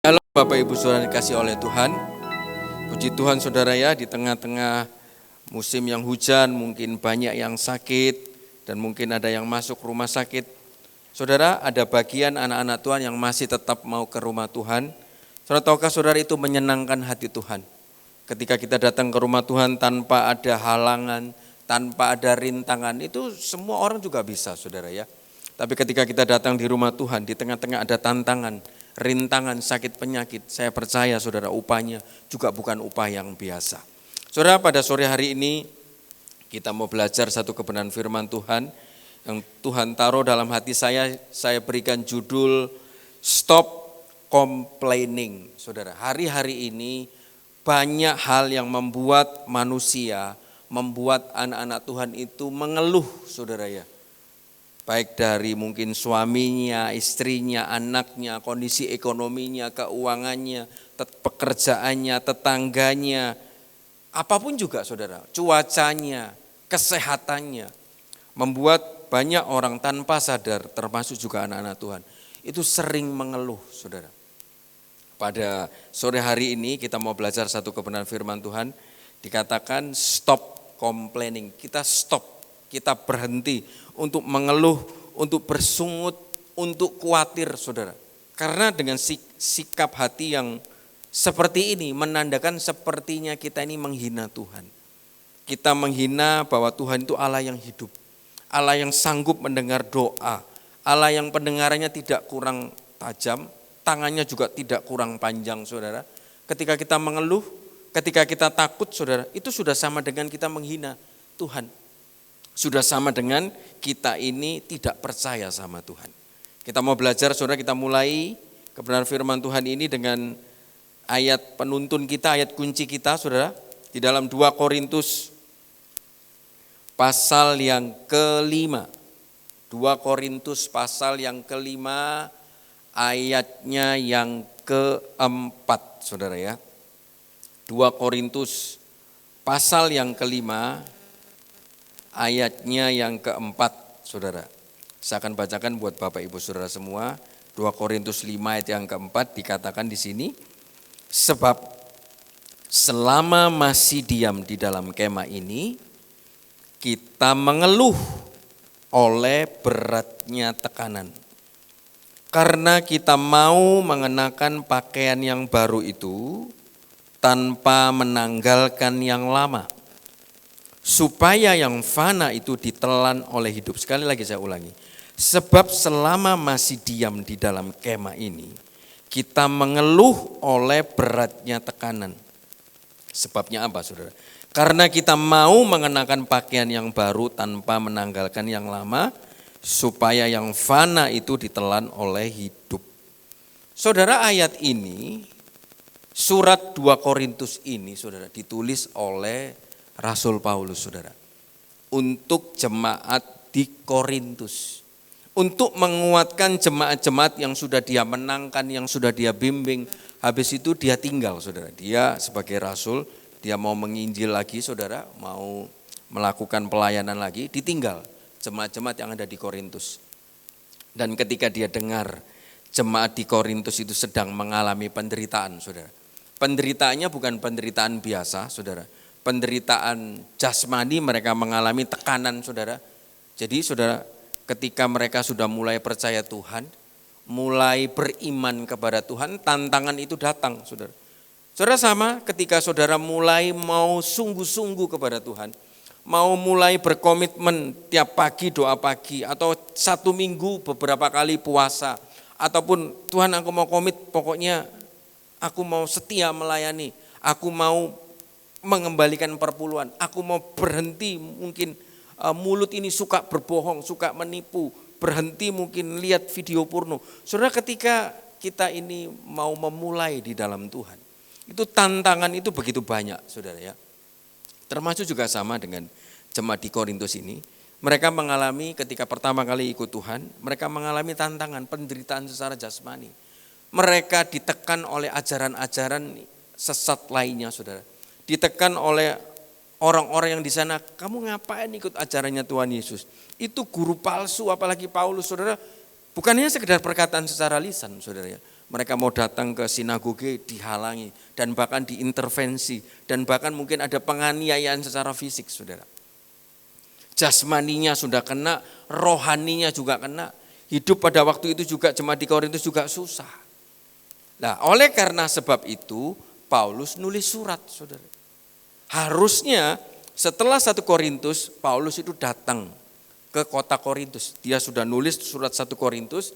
Halo Bapak Ibu Saudara dikasih oleh Tuhan. Puji Tuhan saudara ya, di tengah-tengah musim yang hujan mungkin banyak yang sakit dan mungkin ada yang masuk rumah sakit. Saudara, ada bagian anak-anak Tuhan yang masih tetap mau ke rumah Tuhan. Saudara, tahukah saudara itu menyenangkan hati Tuhan? Ketika kita datang ke rumah Tuhan tanpa ada halangan, tanpa ada rintangan, itu semua orang juga bisa saudara ya. Tapi ketika kita datang di rumah Tuhan, di tengah-tengah ada tantangan, rintangan, sakit, penyakit, saya percaya saudara upahnya juga bukan upah yang biasa. Saudara, pada sore hari ini kita mau belajar satu kebenaran firman Tuhan yang Tuhan taruh dalam hati saya berikan judul Stop Complaining. Saudara, hari-hari ini banyak hal yang membuat manusia, membuat anak-anak Tuhan itu mengeluh saudara ya. Baik dari mungkin suaminya, istrinya, anaknya, kondisi ekonominya, keuangannya, pekerjaannya, tetangganya, apapun juga saudara, cuacanya, kesehatannya, membuat banyak orang tanpa sadar, termasuk juga anak-anak Tuhan, itu sering mengeluh saudara. Pada sore hari ini kita mau belajar satu kebenaran firman Tuhan, dikatakan stop complaining, kita stop. Kita berhenti untuk mengeluh, untuk bersungut, untuk khawatir saudara. Karena dengan sikap hati yang seperti ini menandakan sepertinya kita ini menghina Tuhan. Kita menghina bahwa Tuhan itu Allah yang hidup, Allah yang sanggup mendengar doa, Allah yang pendengarannya tidak kurang tajam, tangannya juga tidak kurang panjang saudara. Ketika kita mengeluh, ketika kita takut saudara, itu sudah sama dengan kita menghina Tuhan. Sudah sama dengan kita ini tidak percaya sama Tuhan. Kita mau belajar saudara, kita mulai kebenaran firman Tuhan ini dengan ayat penuntun kita, ayat kunci kita saudara. Di dalam 2 Korintus pasal yang kelima. 2 Korintus pasal yang kelima ayatnya yang keempat saudara ya. 2 Korintus pasal yang kelima ayatnya yang keempat saudara. Saya akan bacakan buat Bapak Ibu Saudara semua. 2 Korintus 5 ayat yang keempat dikatakan di sini, sebab selama masih diam di dalam kemah ini, kita mengeluh oleh beratnya tekanan. Karena kita mau mengenakan pakaian yang baru itu tanpa menanggalkan yang lama, supaya yang fana itu ditelan oleh hidup. Sekali lagi saya ulangi. Sebab selama masih diam di dalam kemah ini, kita mengeluh oleh beratnya tekanan. Sebabnya apa saudara? Karena kita mau mengenakan pakaian yang baru tanpa menanggalkan yang lama, supaya yang fana itu ditelan oleh hidup. Saudara, ayat ini, surat 2 Korintus ini saudara, ditulis oleh Rasul Paulus saudara, untuk jemaat di Korintus, untuk menguatkan jemaat-jemaat yang sudah dia menangkan, yang sudah dia bimbing. Habis itu dia tinggal saudara, dia sebagai rasul, dia mau menginjil lagi saudara, mau melakukan pelayanan lagi, ditinggal jemaat-jemaat yang ada di Korintus. Dan ketika dia dengar jemaat di Korintus itu sedang mengalami penderitaan saudara, penderitaannya bukan penderitaan biasa saudara, penderitaan jasmani, mereka mengalami tekanan saudara. Jadi saudara, ketika mereka sudah mulai percaya Tuhan, mulai beriman kepada Tuhan, tantangan itu datang saudara. Saudara, sama ketika saudara mulai mau sungguh-sungguh kepada Tuhan, mau mulai berkomitmen tiap pagi doa pagi, atau 1 minggu beberapa kali puasa, ataupun Tuhan aku mau komit, pokoknya aku mau setia melayani, aku mau mengembalikan perpuluhan, aku mau berhenti mungkin mulut ini suka berbohong, suka menipu, berhenti mungkin lihat video porno. Saudara, ketika kita ini mau memulai di dalam Tuhan, itu tantangan itu begitu banyak saudara ya. Termasuk juga sama dengan jemaat di Korintus ini, mereka mengalami ketika pertama kali ikut Tuhan, mereka mengalami tantangan, penderitaan secara jasmani. Mereka ditekan oleh ajaran-ajaran sesat lainnya saudara. Ditekan oleh orang-orang yang di sana, kamu ngapain ikut ajarannya Tuhan Yesus? Itu guru palsu, apalagi Paulus saudara, bukan hanya sekedar perkataan secara lisan saudara ya. Mereka mau datang ke sinagoge dihalangi dan bahkan diintervensi dan bahkan mungkin ada penganiayaan secara fisik, saudara. Jasmaninya sudah kena, rohaninya juga kena. Hidup pada waktu itu juga jemaat di Korintus juga susah. Nah, oleh karena sebab itu Paulus nulis surat, saudara. Harusnya setelah 1 Korintus, Paulus itu datang ke kota Korintus. Dia sudah nulis surat 1 Korintus.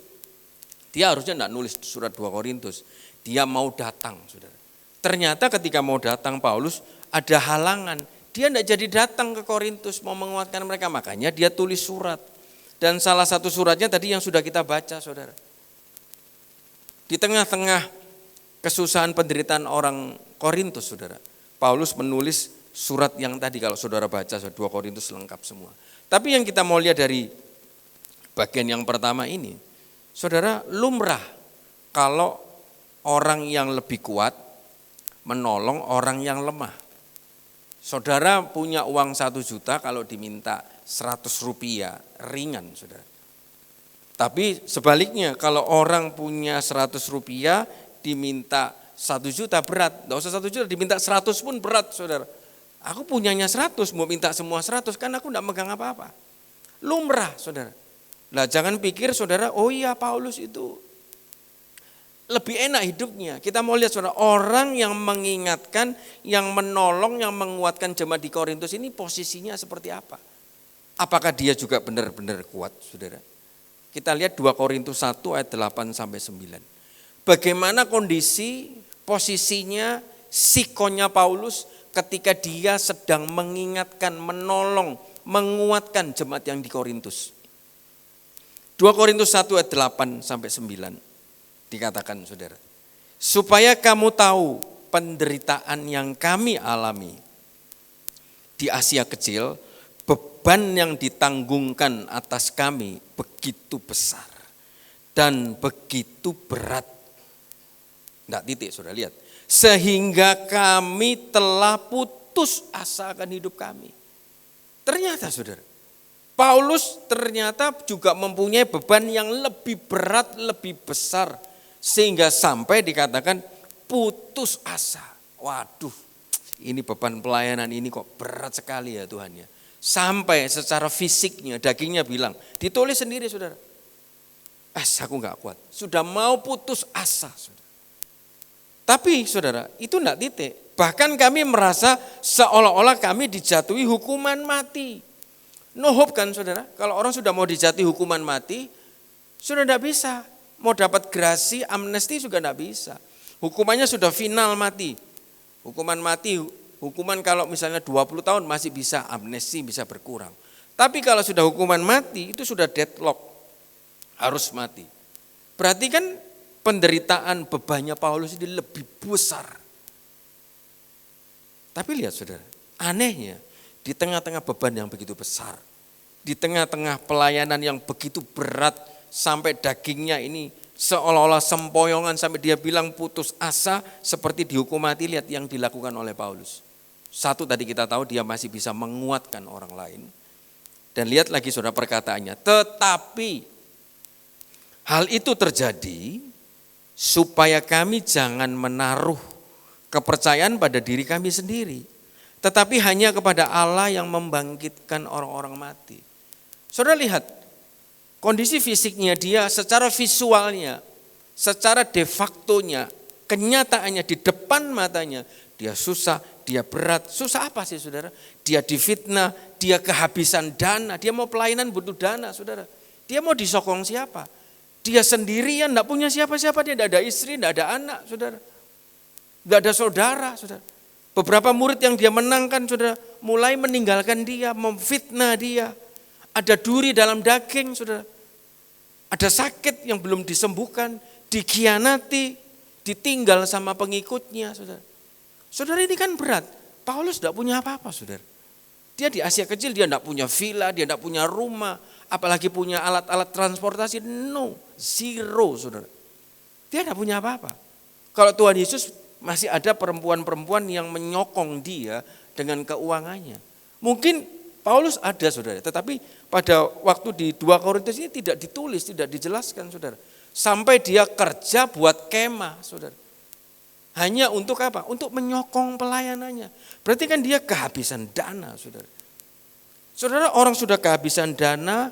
Dia harusnya tidak nulis surat 2 Korintus. Dia mau datang, saudara. Ternyata ketika mau datang Paulus ada halangan. Dia tidak jadi datang ke Korintus mau menguatkan mereka. Makanya dia tulis surat. Dan salah satu suratnya tadi yang sudah kita baca, saudara. Di tengah-tengah kesusahan penderitaan orang Korintus, saudara. Paulus menulis surat yang tadi kalau saudara baca 2 Korintus lengkap semua. Tapi yang kita mau lihat dari bagian yang pertama ini, saudara, lumrah kalau orang yang lebih kuat menolong orang yang lemah. Saudara punya uang 1 juta kalau diminta 100 rupiah ringan, saudara. Tapi sebaliknya kalau orang punya 100 rupiah diminta 1 juta berat. Tidak usah 1 juta, diminta 100 pun berat, saudara. Aku punyanya 100, mau minta semua 100 kan aku tidak megang apa-apa. Lumrah, saudara. Nah, jangan pikir saudara, oh iya Paulus itu lebih enak hidupnya. Kita mau lihat saudara, orang yang mengingatkan, yang menolong, yang menguatkan jemaat di Korintus ini posisinya seperti apa? Apakah dia juga benar-benar kuat, saudara? Kita lihat 2 Korintus 1 ayat 8 sampai 9. Bagaimana kondisi, posisinya, sikonnya Paulus ketika dia sedang mengingatkan, menolong, menguatkan jemaat yang di Korintus. 2 Korintus 1 ayat 8 sampai 9 dikatakan, saudara, supaya kamu tahu penderitaan yang kami alami di Asia Kecil, beban yang ditanggungkan atas kami begitu besar dan begitu berat. Enggak, titik, saudara, lihat. Sehingga kami telah putus asa akan hidup kami. Ternyata, saudara, Paulus ternyata juga mempunyai beban yang lebih berat, lebih besar. Sehingga sampai dikatakan putus asa. Waduh, ini beban pelayanan ini kok berat sekali ya Tuhan ya. Sampai secara fisiknya, dagingnya bilang, ditulis sendiri saudara. Aku gak kuat, sudah mau putus asa. Saudara. Tapi saudara, itu enggak titik. Bahkan kami merasa seolah-olah kami dijatuhi hukuman mati. No hope kan saudara, kalau orang sudah mau dijatuhi hukuman mati, sudah enggak bisa. Mau dapat grasi, amnesti juga enggak bisa. Hukumannya sudah final mati. Hukuman mati, hukuman kalau misalnya 20 tahun masih bisa amnesti, bisa berkurang. Tapi kalau sudah hukuman mati, itu sudah deadlock, harus mati. Berarti kan penderitaan bebannya Paulus ini lebih besar. Tapi lihat saudara, anehnya di tengah-tengah beban yang begitu besar, di tengah-tengah pelayanan yang begitu berat, sampai dagingnya ini seolah-olah sempoyongan, sampai dia bilang putus asa seperti dihukum mati. Lihat yang dilakukan oleh Paulus. Satu tadi kita tahu dia masih bisa menguatkan orang lain. Dan lihat lagi saudara perkataannya, tetapi hal itu terjadi supaya kami jangan menaruh kepercayaan pada diri kami sendiri, tetapi hanya kepada Allah yang membangkitkan orang-orang mati. Saudara lihat, kondisi fisiknya dia secara visualnya, secara de factonya, kenyataannya di depan matanya, dia susah, dia berat. Susah apa sih saudara? Dia difitnah, dia kehabisan dana, dia mau pelayanan butuh dana saudara. Dia mau disokong siapa? Dia sendirian, tidak punya siapa-siapa, dia tidak ada istri, tidak ada anak saudara. Tidak ada saudara saudara. Beberapa murid yang dia menangkan saudara, mulai meninggalkan dia, memfitnah dia. Ada duri dalam daging saudara. Ada sakit yang belum disembuhkan, dikhianati, ditinggal sama pengikutnya, saudara. Saudara ini kan berat. Paulus tidak punya apa-apa, saudara. Dia di Asia Kecil, dia tidak punya villa, dia tidak punya rumah, apalagi punya alat-alat transportasi. No, zero, saudara. Dia tidak punya apa-apa. Kalau Tuhan Yesus masih ada perempuan-perempuan yang menyokong dia dengan keuangannya. Mungkin Paulus ada saudara, tetapi pada waktu di 2 Korintus ini tidak ditulis, tidak dijelaskan saudara. Sampai dia kerja buat kemah, saudara. Hanya untuk apa? Untuk menyokong pelayanannya. Berarti kan dia kehabisan dana, saudara. Saudara, orang sudah kehabisan dana,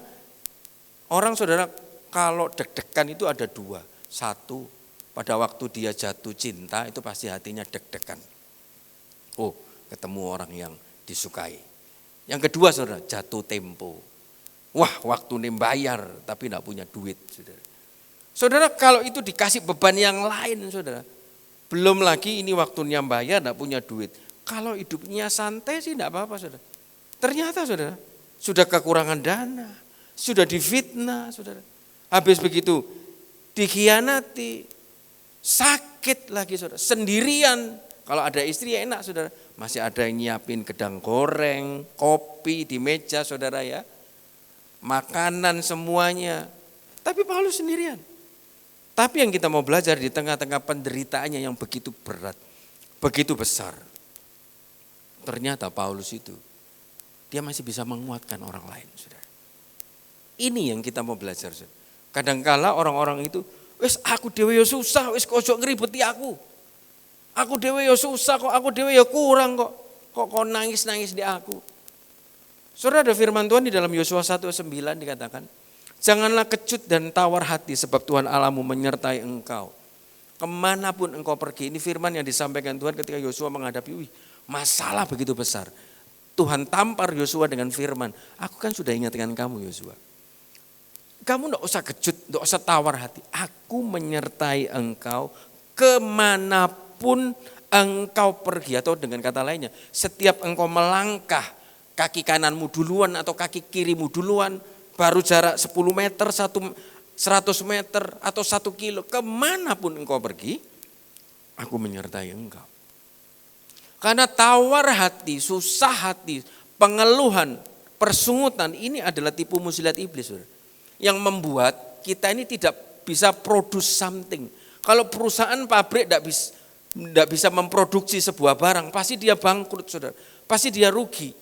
orang saudara kalau deg-degan itu ada dua. Satu, pada waktu dia jatuh cinta itu pasti hatinya deg-degan. Oh, ketemu orang yang disukai. Yang kedua saudara, jatuh tempo. Wah, waktu ini bayar tapi tidak punya duit, saudara. Saudara, kalau itu dikasih beban yang lain, saudara. Belum lagi ini waktunya bayar, tidak punya duit. Kalau hidupnya santai sih tidak apa-apa, saudara. Ternyata saudara, sudah kekurangan dana, sudah difitnah, saudara. Habis begitu dikhianati, sakit lagi saudara, sendirian. Kalau ada istri ya enak saudara, masih ada yang nyiapin gedang goreng, kopi di meja saudara ya, makanan semuanya. Tapi Paulus sendirian. Tapi yang kita mau belajar di tengah-tengah penderitaannya yang begitu berat, begitu besar. Ternyata Paulus itu, dia masih bisa menguatkan orang lain, saudara. Ini yang kita mau belajar, saudara. Kadangkala orang-orang itu, wis aku dewe yo susah, wis kocok ngeribeti aku. Aku dewe yo susah kok, aku dewe yo kurang kok. Kok nangis-nangis di aku. Saudara, ada firman Tuhan di dalam Yosua 1:9 dikatakan, janganlah kecut dan tawar hati sebab Tuhan Allahmu menyertai engkau. Kemanapun engkau pergi, ini firman yang disampaikan Tuhan ketika Yosua menghadapi masalah begitu besar. Tuhan tampar Yosua dengan firman, aku kan sudah ingatkan kamu Yosua. Kamu tidak usah kecut, tidak usah tawar hati. Aku menyertai engkau kemanapun engkau pergi. Atau dengan kata lainnya, setiap engkau melangkah, kaki kananmu duluan atau kaki kirimu duluan, baru jarak 10 meter, 100 meter atau 1 kilo. Kemanapun engkau pergi, aku menyertai engkau. Karena tawar hati, susah hati, pengeluhan, persungutan ini adalah tipu muslihat iblis. Saudara. Yang membuat kita ini tidak bisa produce something. Kalau perusahaan pabrik tidak bisa memproduksi sebuah barang, pasti dia bangkrut saudara, pasti dia rugi.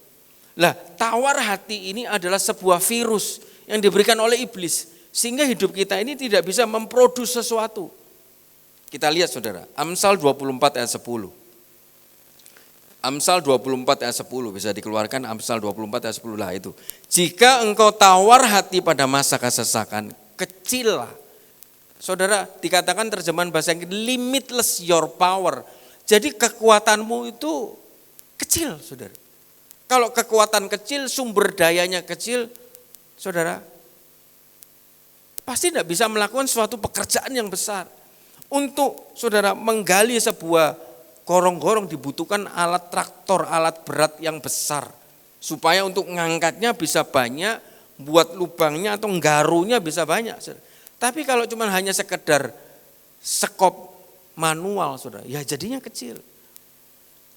Lah tawar hati ini adalah sebuah virus yang diberikan oleh iblis. Sehingga hidup kita ini tidak bisa memproduksi sesuatu. Kita lihat saudara, Amsal 24 ayat 10. Amsal 24 ayat 10 bisa dikeluarkan, Amsal 24 ayat 10 lah itu. Jika engkau tawar hati pada masa kesesakan, kecillah. Saudara, dikatakan terjemahan bahasa Inggris, limitless your power. Jadi kekuatanmu itu kecil, saudara. Kalau kekuatan kecil, sumber dayanya kecil, saudara, pasti tidak bisa melakukan suatu pekerjaan yang besar. Untuk saudara menggali sebuah gorong-gorong dibutuhkan alat traktor, alat berat yang besar. Supaya untuk ngangkatnya bisa banyak, buat lubangnya atau nggarunya bisa banyak. Tapi kalau cuma hanya sekedar sekop manual, saudara, ya jadinya kecil.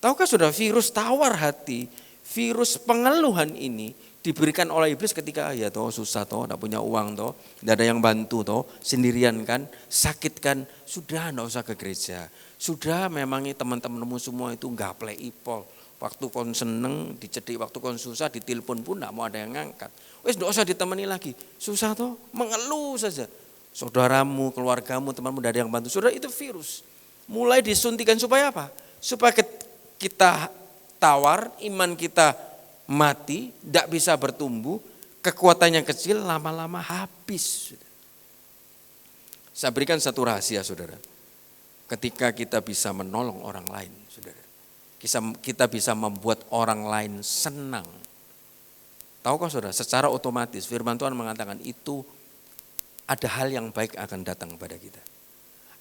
Tahukah saudara, virus tawar hati, virus pengeluhan ini diberikan oleh iblis ketika ya toh susah toh, tidak punya uang toh, tidak ada yang bantu toh, sendirian kan, sakit kan, sudah tidak usah ke gereja. Sudah memangnya teman-temanmu semua itu nggak play ipol. Waktu kon seneng dicedik, waktu kon susah ditelepon pun tidak mau ada yang ngangkat. Wes tidak usah ditemani lagi, susah toh, mengeluh saja. Saudaramu, keluargamu, temanmu tidak ada yang bantu. Saudara, itu virus. Mulai disuntikan supaya apa? Supaya kita tawar, iman kita mati, tidak bisa bertumbuh, kekuatannya kecil, lama-lama habis. Saya berikan satu rahasia saudara. Ketika kita bisa menolong orang lain, saudara, kita bisa membuat orang lain senang. Tahukah saudara, secara otomatis firman Tuhan mengatakan itu ada hal yang baik akan datang kepada kita.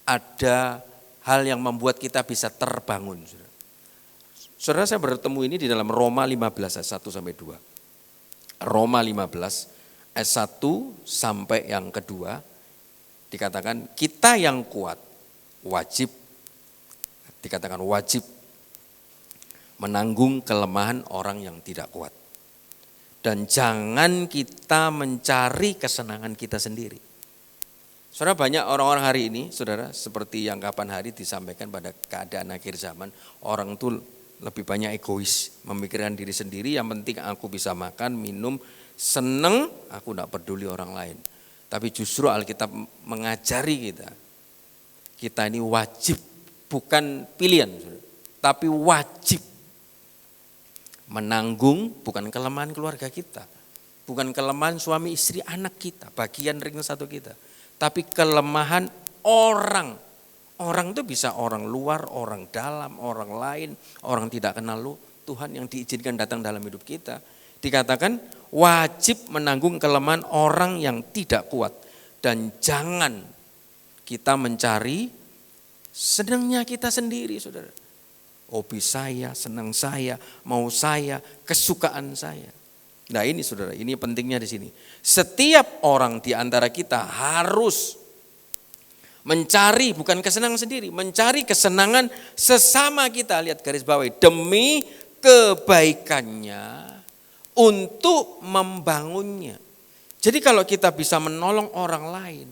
Ada hal yang membuat kita bisa terbangun. Saudara, saudara saya bertemu ini di dalam Roma 15 ayat 1 sampai 2. Roma 15 ayat 1 sampai yang kedua dikatakan kita yang kuat wajib, dikatakan wajib menanggung kelemahan orang yang tidak kuat. Dan jangan kita mencari kesenangan kita sendiri. Saudara, banyak orang-orang hari ini, saudara, seperti yang kapan hari disampaikan pada keadaan akhir zaman, orang itu lebih banyak egois, memikirkan diri sendiri, yang penting aku bisa makan, minum, seneng, aku tidak peduli orang lain. Tapi justru Alkitab mengajari kita ini wajib, bukan pilihan, tapi wajib menanggung bukan kelemahan keluarga kita, bukan kelemahan suami istri anak kita, bagian ring satu kita, tapi kelemahan orang. Orang itu bisa orang luar, orang dalam, orang lain, orang tidak kenal lu, Tuhan yang diizinkan datang dalam hidup kita. Dikatakan wajib menanggung kelemahan orang yang tidak kuat. Dan jangan kita mencari senangnya kita sendiri, saudara. Hobi saya, senang saya, mau saya, kesukaan saya. Nah ini saudara, ini pentingnya di sini. Setiap orang di antara kita harus mencari, bukan kesenangan sendiri, mencari kesenangan sesama kita, lihat garis bawahi, demi kebaikannya untuk membangunnya. Jadi kalau kita bisa menolong orang lain,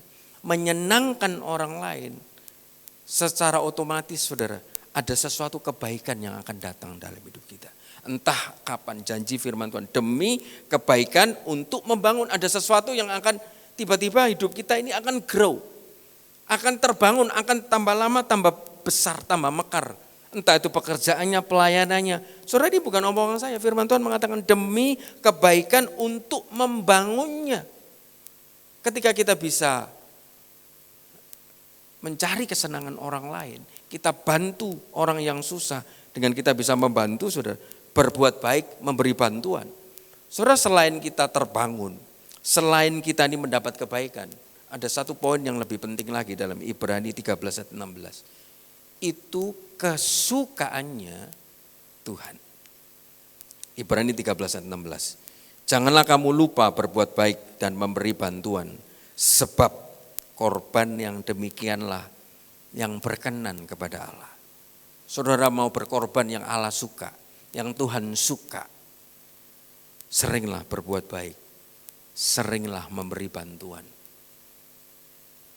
menyenangkan orang lain, secara otomatis saudara, ada sesuatu kebaikan yang akan datang dalam hidup kita. Entah kapan, janji firman Tuhan, demi kebaikan untuk membangun, ada sesuatu yang akan tiba-tiba hidup kita ini akan grow. Akan terbangun, akan tambah lama, tambah besar, tambah mekar. Entah itu pekerjaannya, pelayanannya. Saudara, ini bukan omongan saya, firman Tuhan mengatakan demi kebaikan untuk membangunnya. Ketika kita bisa mencari kesenangan orang lain, kita bantu orang yang susah, dengan kita bisa membantu, saudara, berbuat baik, memberi bantuan. Saudara, selain kita terbangun, selain kita ini mendapat kebaikan, ada satu poin yang lebih penting lagi dalam Ibrani 13 ayat 16. Itu kesukaannya Tuhan. Ibrani 13 ayat 16. Janganlah kamu lupa berbuat baik dan memberi bantuan, sebab korban yang demikianlah yang berkenan kepada Allah. Saudara mau berkorban yang Allah suka, yang Tuhan suka, seringlah berbuat baik, seringlah memberi bantuan.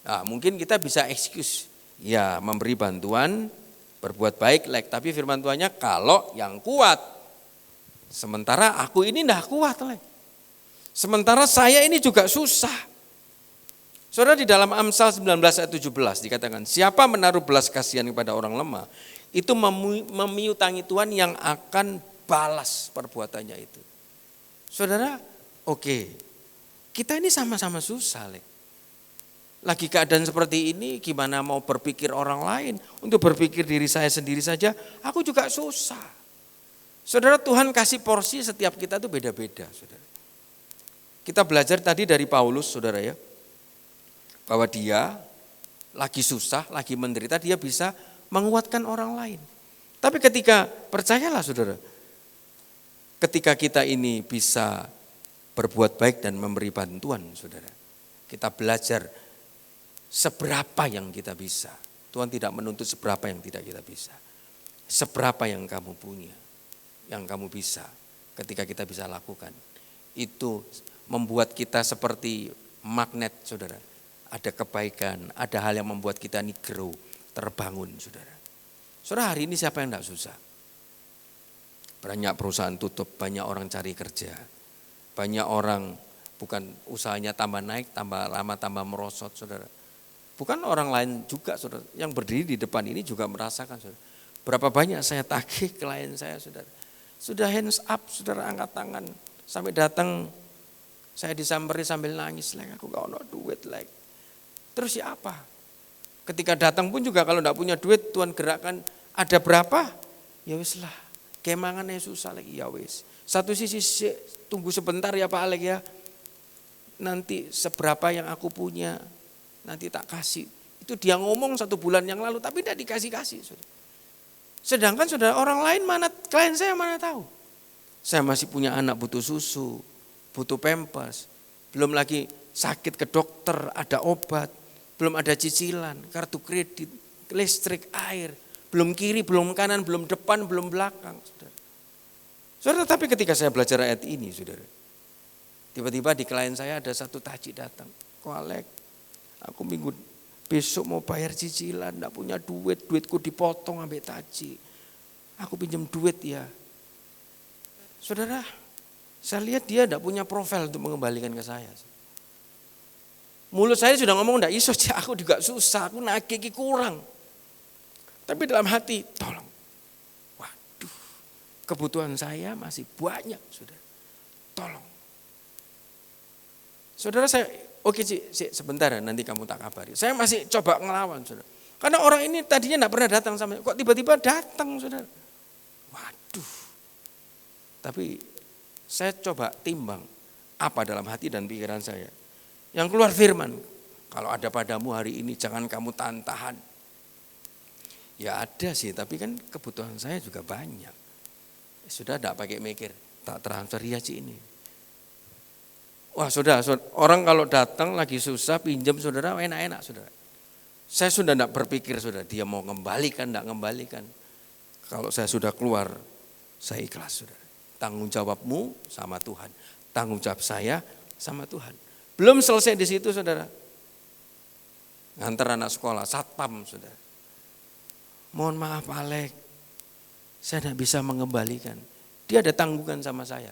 Nah, mungkin kita bisa excuse, ya memberi bantuan, berbuat baik, tapi firman Tuhannya kalau yang kuat. Sementara aku ini enggak kuat, sementara saya ini juga susah. Saudara, di dalam Amsal 19 ayat 17 dikatakan, siapa menaruh belas kasihan kepada orang lemah, itu memiutangi Tuhan yang akan balas perbuatannya itu. Saudara, oke, kita ini sama-sama susah, Lagi keadaan seperti ini, gimana mau berpikir orang lain? Untuk berpikir diri saya sendiri saja, aku juga susah. Saudara, Tuhan kasih porsi setiap kita itu beda-beda, saudara. Kita belajar tadi dari Paulus, saudara ya, bahwa dia lagi susah, lagi menderita, dia bisa menguatkan orang lain. Tapi ketika, percayalah saudara, ketika kita ini bisa berbuat baik dan memberi bantuan, saudara, kita belajar seberapa yang kita bisa. Tuhan tidak menuntut seberapa yang tidak kita bisa. Seberapa yang kamu punya, yang kamu bisa, ketika kita bisa lakukan. Itu membuat kita seperti magnet, saudara. Ada kebaikan, ada hal yang membuat kita ini grow, terbangun, saudara. Saudara, hari ini siapa yang tidak susah? Banyak perusahaan tutup, banyak orang cari kerja. Banyak orang bukan usahanya tambah naik, tambah lama, tambah merosot, saudara. Bukan orang lain juga, saudara, yang berdiri di depan ini juga merasakan, saudara. Berapa banyak saya tagih klien saya, saudara. Sudah hands up, saudara, angkat tangan. Sampai datang, saya disamperi sambil nangis, aku gak ada duit, Terus ya apa? Ketika datang pun juga kalau gak punya duit, Tuhan gerakkan, ada berapa? Ya wis lah, kemangannya susah lagi, ya wis. Satu sisi, tunggu sebentar ya Pak Alek ya. Nanti seberapa yang aku punya, nanti tak kasih. Itu dia ngomong 1 bulan yang lalu, tapi tidak dikasih-kasih. Sedangkan saudara, orang lain mana, klien saya mana tahu. Saya masih punya anak butuh susu, butuh pampers, belum lagi sakit ke dokter, ada obat, belum ada cicilan, kartu kredit, listrik, air, belum kiri, belum kanan, belum depan, belum belakang. Saudara, tapi ketika saya belajar ayat ini, saudara, tiba-tiba di klien saya ada satu taji datang, kok Alek, aku minggu besok mau bayar cicilan, enggak punya duit, duitku dipotong ambil taji. Aku pinjam duit ya. Saudara, saya lihat dia enggak punya profil untuk mengembalikan ke saya. Mulut saya sudah ngomong enggak iso, aku juga susah, aku nagih iki kurang. Tapi dalam hati, tolong. Waduh, kebutuhan saya masih banyak, Saudara. Tolong. Saudara saya, oke Cik, sebentar nanti kamu tak kabari. Saya masih coba ngelawan, Saudara. Karena orang ini tadinya enggak pernah datang sama, kok tiba-tiba datang, Saudara. Waduh. Tapi saya coba timbang apa dalam hati dan pikiran saya. Yang keluar firman, kalau ada padamu hari ini jangan kamu tahan-tahan. Ya ada sih, tapi kan kebutuhan saya juga banyak. Sudah tidak pakai mikir, tak transfer ya Cik ini. Wah saudara, orang kalau datang lagi susah pinjam saudara, enak-enak saudara. Saya sudah tidak berpikir saudara, dia mau ngembalikan, tidak ngembalikan. Kalau saya sudah keluar, saya ikhlas saudara. Tanggung jawabmu sama Tuhan, tanggung jawab saya sama Tuhan. Belum selesai di situ saudara. Ngantar anak sekolah, satpam saudara. Mohon maaf Alek, saya tidak bisa mengembalikan. Dia ada tanggungan sama saya.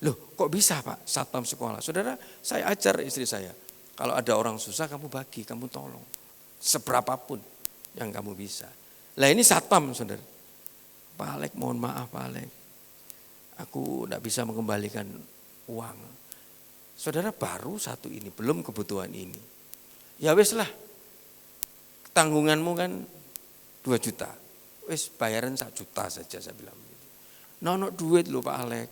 Loh kok bisa Pak satpam sekolah? Saudara saya ajar istri saya. Kalau ada orang susah kamu bagi, kamu tolong. Seberapapun yang kamu bisa. Lah ini satpam saudara. Pak Alek mohon maaf Pak Alek. Aku tidak bisa mengembalikan uang. Saudara baru satu ini, belum kebutuhan ini. Ya wes lah, tanggunganmu kan 2 juta. Wes bayaran 1 juta saja saya bilang. Nono duit loh Pak Alek.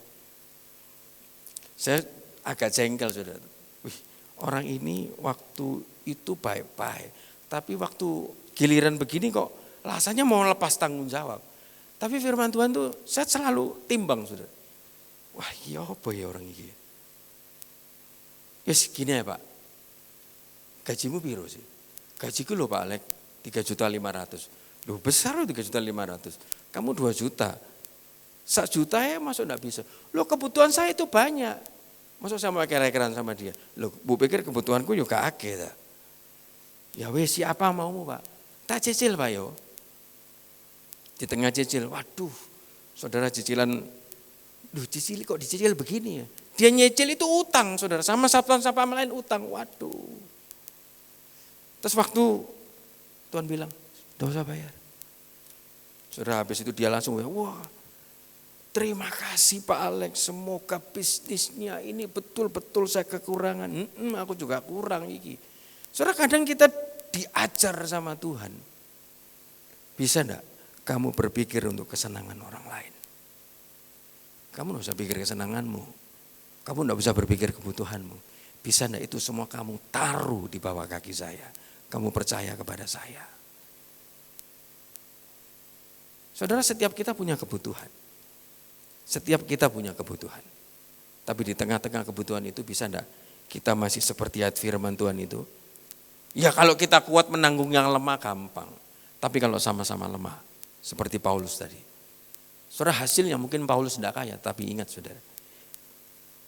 Saya agak jengkel saudara. Wih, orang ini waktu itu baik-baik. Tapi waktu giliran begini kok rasanya mau lepas tanggung jawab. Tapi firman Tuhan tuh saya selalu timbang saudara. Wah iya apa ya orang ini. Yes, gini ya Pak, gajimu piro sih? Gajiku loh Pak Alek 3.500.000. Loh besar loh 3.500.000. Kamu 2 juta. 1 juta ya masuk enggak bisa. Loh kebutuhan saya itu banyak. Masuk saya mau kira-kiraan sama dia. Loh Bu pikir kebutuhanku juga akeh ta. Ya wes siapa maumu Pak? Tak cicil Pak yo. Di tengah cicil, waduh saudara cicilan, duh cicil kok dicicil begini ya. Dia nyicil itu utang saudara, sama satpam lain utang, waduh. Terus waktu Tuhan bilang, tidak usah bayar. Saudara habis itu dia langsung, wah terima kasih Pak Alex, semoga bisnisnya ini betul-betul saya kekurangan. Aku juga kurang iki. Saudara kadang kita diajar sama Tuhan. Bisa enggak kamu berpikir untuk kesenangan orang lain? Kamu tidak usah pikir kesenanganmu. Kamu tidak bisa berpikir kebutuhanmu. Bisa enggak itu semua kamu taruh di bawah kaki saya. Kamu percaya kepada saya. Saudara setiap kita punya kebutuhan. Setiap kita punya kebutuhan. Tapi di tengah-tengah kebutuhan itu bisa enggak kita masih seperti ayat firman Tuhan itu. Ya kalau kita kuat menanggung yang lemah gampang. Tapi kalau sama-sama lemah. Seperti Paulus tadi. Saudara hasilnya mungkin Paulus tidak kaya. Tapi ingat saudara.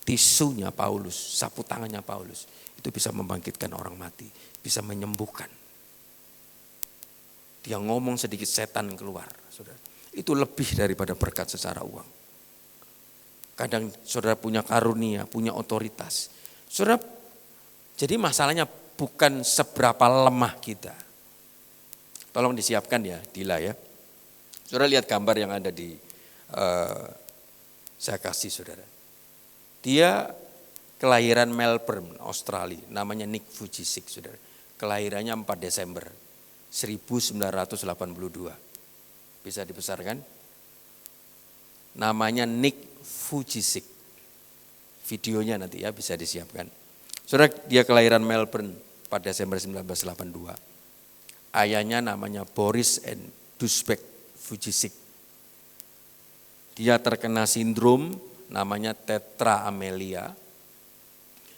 Tisunya Paulus, sapu tangannya Paulus. Itu bisa membangkitkan orang mati. Bisa menyembuhkan. Dia ngomong sedikit setan keluar. Saudara. Itu lebih daripada berkat secara uang. Kadang saudara punya karunia, punya otoritas. Saudara, jadi masalahnya bukan seberapa lemah kita. Tolong disiapkan ya, Dila ya. Saudara lihat gambar yang ada di, saya kasih saudara. Dia kelahiran Melbourne, Australia, namanya Nick Vujicic saudara. Kelahirannya 4 Desember 1982. Bisa dibesarkan? Namanya Nick Vujicic. Videonya nanti ya bisa disiapkan. Saudara, dia kelahiran Melbourne 4 Desember 1982. Ayahnya namanya Boris and Dushbek Vujicic. Dia terkena sindrom namanya tetra amelia.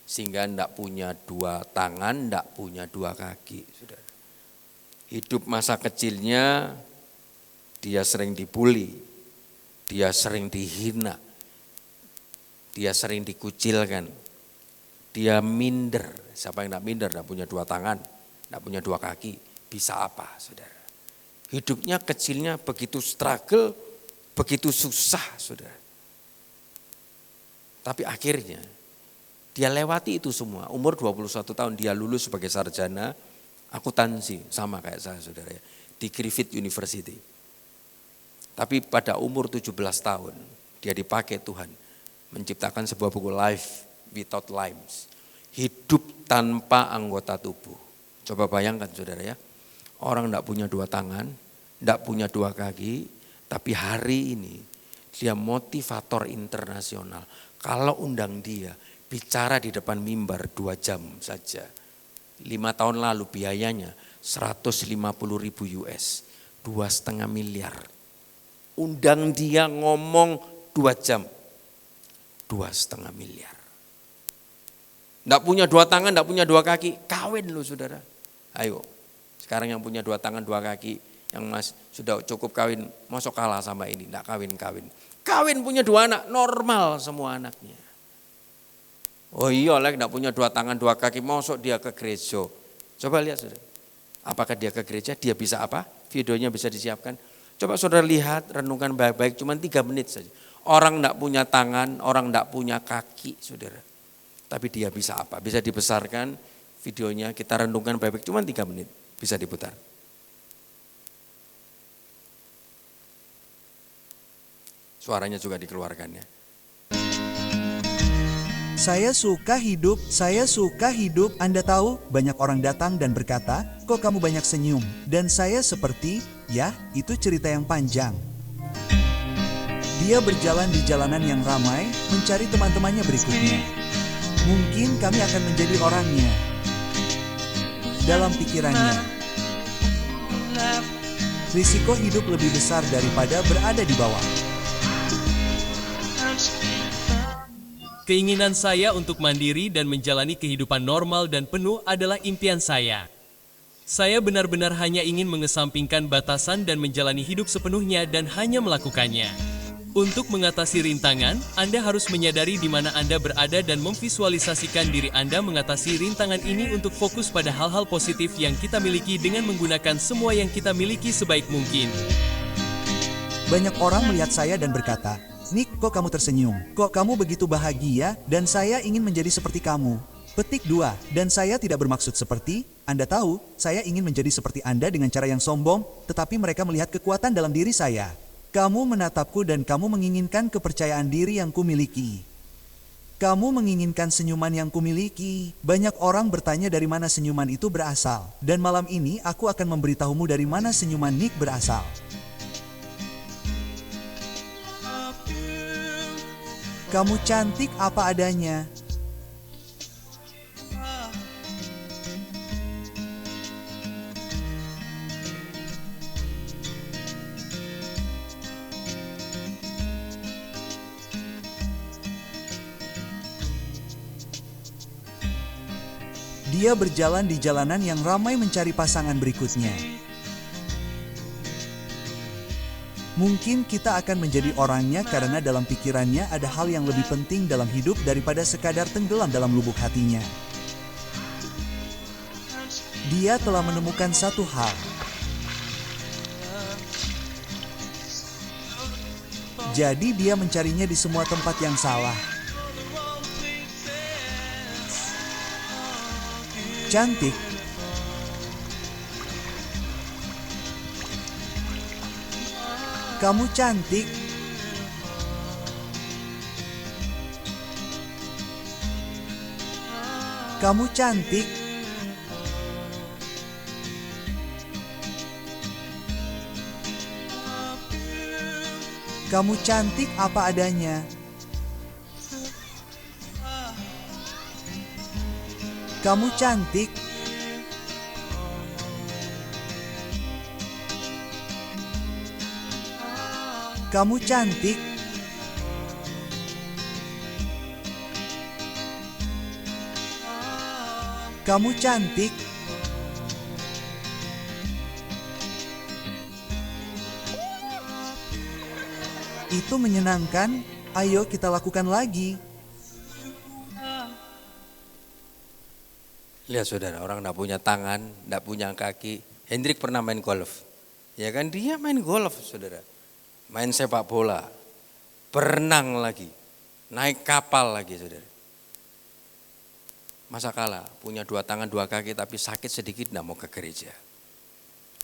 Sehingga tidak punya 2 tangan, tidak punya 2 kaki. Saudara. Hidup masa kecilnya dia sering dibully, dia sering dihina, dia sering dikucilkan, dia minder. Siapa yang tidak minder, tidak punya 2 tangan, tidak punya 2 kaki, bisa apa saudara. Hidupnya kecilnya begitu struggle, begitu susah saudara. Tapi akhirnya Dia lewati itu semua. Umur 21 tahun dia lulus sebagai sarjana akuntansi, sama kayak saya saudara ya, di Griffith University. Tapi pada umur 17 tahun dia dipakai Tuhan menciptakan sebuah buku Life Without Limbs. Hidup tanpa anggota tubuh. Coba bayangkan saudara ya, orang tidak punya dua tangan, tidak punya dua kaki, tapi hari ini dia motivator internasional. Kalau undang dia, bicara di depan mimbar 2 jam saja. 5 tahun lalu biayanya 150.000 US, 2,5 miliar. Undang dia ngomong 2 jam, 2,5 miliar. Tidak punya dua tangan, tidak punya dua kaki, kawin loh saudara. Ayo, sekarang yang punya dua tangan, dua kaki, yang sudah cukup kawin, masuk kalah sama ini, tidak kawin-kawin. Kawin punya 2 anak, normal semua anaknya. Oh iya, tidak punya 2 tangan, 2 kaki, masuk dia ke gereja. Coba lihat saudara, apakah dia ke gereja, dia bisa apa? Videonya bisa disiapkan. Coba saudara lihat, renungkan baik-baik, cuma 3 menit saja. Orang tidak punya tangan, orang tidak punya kaki saudara. Tapi dia bisa apa? Bisa dibesarkan videonya, kita renungkan baik-baik, cuma 3 menit, bisa diputar. Suaranya juga dikeluarkan ya. Saya suka hidup. Anda tahu, banyak orang datang dan berkata, kok kamu banyak senyum? Dan saya seperti, ya, itu cerita yang panjang. Dia berjalan di jalanan yang ramai, mencari teman-temannya berikutnya. Mungkin kami akan menjadi orangnya. Dalam pikirannya, risiko hidup lebih besar daripada berada di bawah. Keinginan saya untuk mandiri dan menjalani kehidupan normal dan penuh adalah impian saya. Saya benar-benar hanya ingin mengesampingkan batasan dan menjalani hidup sepenuhnya dan hanya melakukannya. Untuk mengatasi rintangan, Anda harus menyadari di mana Anda berada dan memvisualisasikan diri Anda mengatasi rintangan ini untuk fokus pada hal-hal positif yang kita miliki dengan menggunakan semua yang kita miliki sebaik mungkin. Banyak orang melihat saya dan berkata, Nick, kok kamu tersenyum? Kok kamu begitu bahagia? Dan saya ingin menjadi seperti kamu. Petik 2, dan saya tidak bermaksud seperti, Anda tahu, saya ingin menjadi seperti Anda dengan cara yang sombong, tetapi mereka melihat kekuatan dalam diri saya. Kamu menatapku dan kamu menginginkan kepercayaan diri yang kumiliki. Kamu menginginkan senyuman yang kumiliki. Banyak orang bertanya dari mana senyuman itu berasal. Dan malam ini aku akan memberitahumu dari mana senyuman Nick berasal. Kamu cantik apa adanya. Dia berjalan di jalanan yang ramai mencari pasangan berikutnya. Mungkin kita akan menjadi orangnya karena dalam pikirannya ada hal yang lebih penting dalam hidup daripada sekadar tenggelam dalam lubuk hatinya. Dia telah menemukan satu hal. Jadi dia mencarinya di semua tempat yang salah. Cantik. Kamu cantik. Kamu cantik. Kamu cantik apa adanya. Kamu cantik. Kamu cantik. Kamu cantik. Itu menyenangkan. Ayo kita lakukan lagi. Lihat saudara, orang tidak punya tangan, tidak punya kaki. Hendrik pernah main golf. Ya kan, dia main golf saudara. Main sepak bola, berenang lagi, naik kapal lagi saudara. Masa kalah punya 2 tangan 2 kaki tapi sakit sedikit tidak mau ke gereja.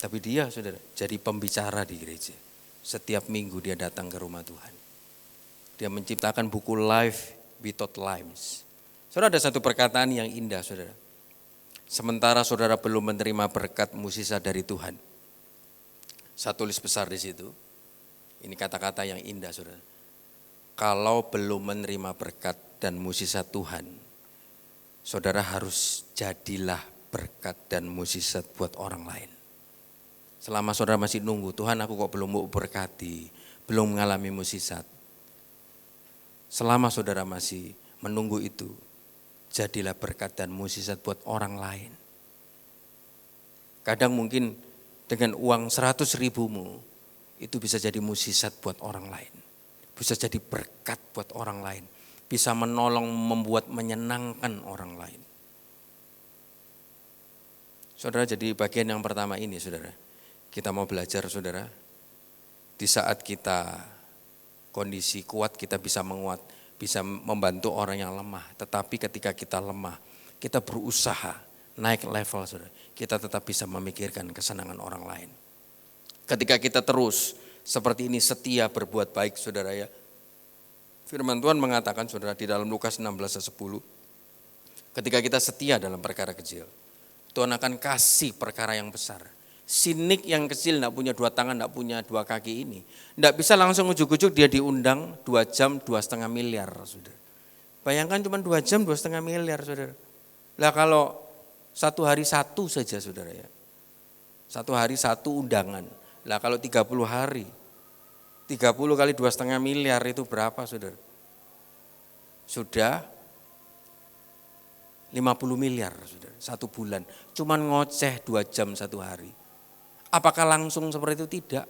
Tapi dia saudara jadi pembicara di gereja. Setiap minggu dia datang ke rumah Tuhan. Dia menciptakan buku Life Without Limes. Saudara, ada satu perkataan yang indah saudara. Sementara saudara belum menerima berkat mukjizat dari Tuhan. Saya tulis besar di situ. Ini kata-kata yang indah saudara. Kalau belum menerima berkat dan mukjizat Tuhan, saudara harus jadilah berkat dan mukjizat buat orang lain. Selama saudara masih nunggu, Tuhan aku kok belum mau berkati, belum mengalami mukjizat. Selama saudara masih menunggu itu, jadilah berkat dan mukjizat buat orang lain. Kadang mungkin dengan uang 100 ribumu, itu bisa jadi mukjizat buat orang lain. Bisa jadi berkat buat orang lain. Bisa menolong, membuat menyenangkan orang lain. Saudara, jadi bagian yang pertama ini saudara. Kita mau belajar saudara. Di saat kita kondisi kuat kita bisa menguat. Bisa membantu orang yang lemah. Tetapi ketika kita lemah, kita berusaha naik level saudara. Kita tetap bisa memikirkan kesenangan orang lain. Ketika kita terus seperti ini setia berbuat baik saudara ya. Firman Tuhan mengatakan saudara di dalam Lukas 16 ayat 10. Ketika kita setia dalam perkara kecil, Tuhan akan kasih perkara yang besar. Si Nick yang kecil tidak punya 2 tangan, tidak punya 2 kaki ini. Tidak bisa langsung ujuk-ujuk dia diundang 2 jam 2,5 miliar saudara. Bayangkan cuma 2 jam 2,5 miliar saudara. Lah kalau 1 hari 1 saja saudara ya. 1 hari 1 undangan. Lah kalau 30 hari, 30 kali 2,5 miliar itu berapa saudara? Sudah 50 miliar saudara, 1 bulan. Cuman ngoceh 2 jam 1 hari. Apakah langsung seperti itu? Tidak.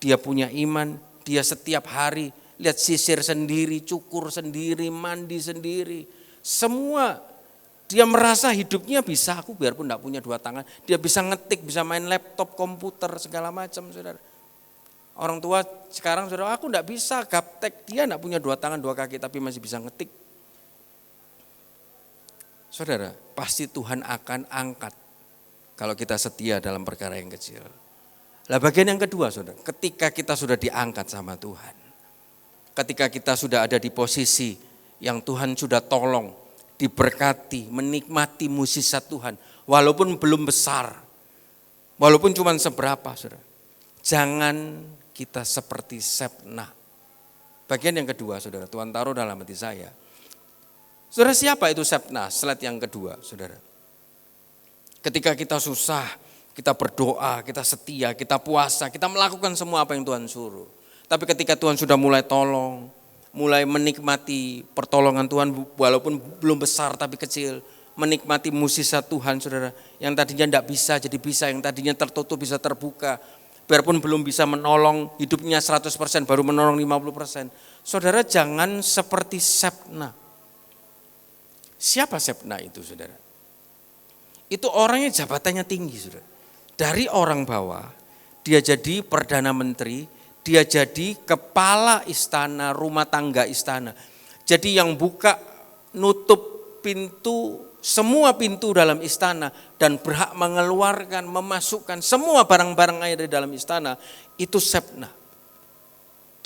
Dia punya iman, dia setiap hari lihat sisir sendiri, cukur sendiri, mandi sendiri. Semua dia merasa hidupnya bisa, aku biarpun tidak punya 2 tangan. Dia bisa ngetik, bisa main laptop, komputer, segala macam saudara. Orang tua sekarang saudara, aku tidak bisa gaptek. Dia tidak punya 2 tangan 2 kaki tapi masih bisa ngetik. Saudara, pasti Tuhan akan angkat kalau kita setia dalam perkara yang kecil. Lah bagian yang kedua saudara, ketika kita sudah diangkat sama Tuhan. Ketika kita sudah ada di posisi yang Tuhan sudah tolong, diberkati, menikmati mukjizat Tuhan. Walaupun belum besar, walaupun cuma seberapa saudara. Jangan kita seperti Shebna. Bagian yang kedua saudara, Tuhan taruh dalam hati saya. Saudara, siapa itu Shebna? Slide yang kedua saudara. Ketika kita susah, kita berdoa, kita setia, kita puasa, kita melakukan semua apa yang Tuhan suruh. Tapi ketika Tuhan sudah mulai tolong, mulai menikmati pertolongan Tuhan walaupun belum besar tapi kecil. Menikmati mukjizat Tuhan saudara. Yang tadinya tidak bisa jadi bisa, yang tadinya tertutup bisa terbuka. Biarpun belum bisa menolong hidupnya 100% baru menolong 50%. Saudara jangan seperti Shebna. Siapa Shebna itu saudara? Itu orangnya jabatannya tinggi saudara. Dari orang bawah, dia jadi Perdana Menteri, dia jadi kepala istana, rumah tangga istana. Jadi yang buka, nutup pintu, semua pintu dalam istana dan berhak mengeluarkan, memasukkan semua barang-barang yang ada di dalam istana, itu Shebna.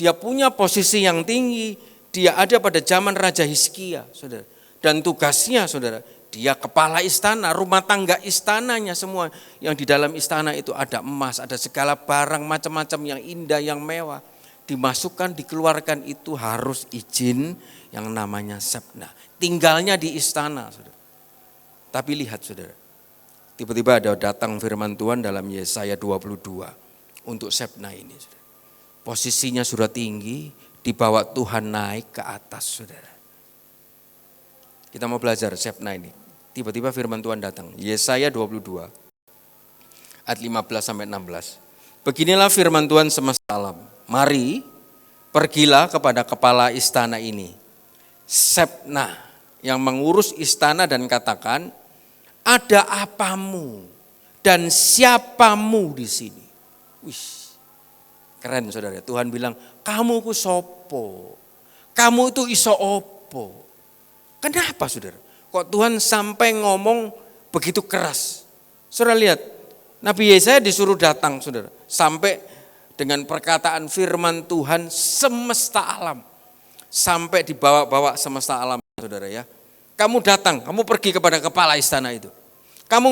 Dia punya posisi yang tinggi, dia ada pada zaman Raja Hizkia saudara. Dan tugasnya saudara, dia kepala istana, rumah tangga istananya semua. Yang di dalam istana itu ada emas, ada segala barang macam-macam yang indah, yang mewah. Dimasukkan, dikeluarkan itu harus izin yang namanya Shebna. Tinggalnya di istana saudara. Tapi lihat saudara, tiba-tiba ada datang firman Tuhan dalam Yesaya 22 untuk Shebna ini saudara. Posisinya sudah tinggi, dibawa Tuhan naik ke atas saudara. Kita mau belajar Shebna ini. Tiba-tiba firman Tuhan datang. Yesaya 22 ayat 15-16. Beginilah firman Tuhan semesta alam. Mari pergilah kepada kepala istana ini, Shebna yang mengurus istana dan katakan, ada apamu dan siapamu di sini? Wih, keren saudara. Tuhan bilang, kamu ku sopo, kamu itu iso opo. Kenapa saudara? Kok Tuhan sampai ngomong begitu keras? Saudara lihat, Nabi Yesaya disuruh datang, saudara. Sampai dengan perkataan firman Tuhan semesta alam. Sampai dibawa-bawa semesta alam, saudara ya. Kamu datang, kamu pergi kepada kepala istana itu. Kamu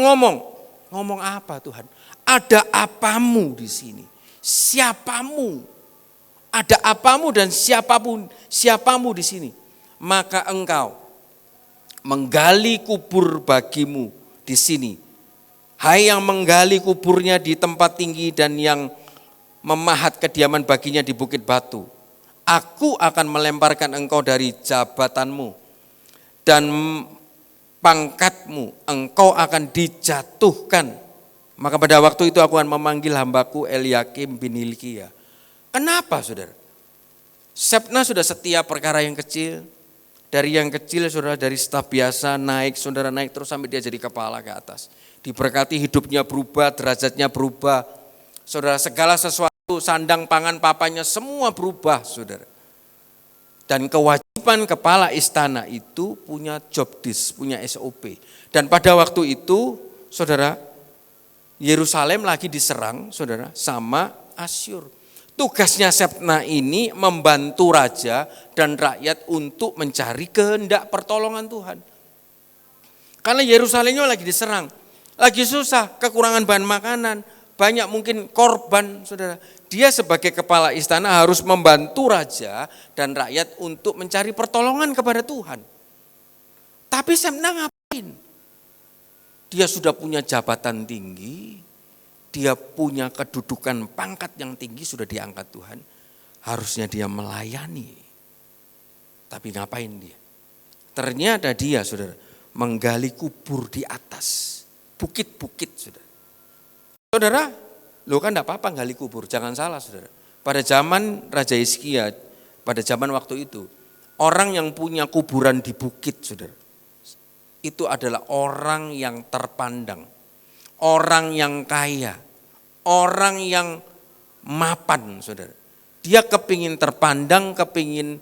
ngomong apa Tuhan? Ada apamu di sini? Siapamu? Ada apamu dan siapamu di sini? Maka engkau menggali kubur bagimu di sini. Hai yang menggali kuburnya di tempat tinggi dan yang memahat kediaman baginya di bukit batu. Aku akan melemparkan engkau dari jabatanmu dan pangkatmu, engkau akan dijatuhkan. Maka pada waktu itu aku akan memanggil hambaku Eliakim bin Hilkia. Kenapa saudara? Sebna sudah setiap perkara yang kecil. Dari yang kecil saudara, dari staf biasa naik, saudara naik terus sampai dia jadi kepala ke atas. Diberkati hidupnya berubah, derajatnya berubah. Saudara, segala sesuatu, sandang pangan papanya semua berubah saudara. Dan kewajiban kepala istana itu punya job disk, punya SOP. Dan pada waktu itu saudara, Yerusalem lagi diserang saudara sama Asyur. Tugasnya Sebna ini membantu raja dan rakyat untuk mencari kehendak pertolongan Tuhan. Karena Yerusalemnya lagi diserang, lagi susah, kekurangan bahan makanan, banyak mungkin korban saudara. Dia sebagai kepala istana harus membantu raja dan rakyat untuk mencari pertolongan kepada Tuhan. Tapi Sebna ngapain? Dia sudah punya jabatan tinggi, dia punya kedudukan pangkat yang tinggi, sudah diangkat Tuhan. Harusnya dia melayani. Tapi ngapain dia? Ternyata dia saudara menggali kubur di atas bukit-bukit saudara. Saudara, lo kan enggak apa-apa gali kubur, jangan salah saudara. Pada zaman Raja Hizkia, pada zaman waktu itu, orang yang punya kuburan di bukit saudara, itu adalah orang yang terpandang, orang yang kaya, orang yang mapan saudara. Dia kepingin terpandang, kepingin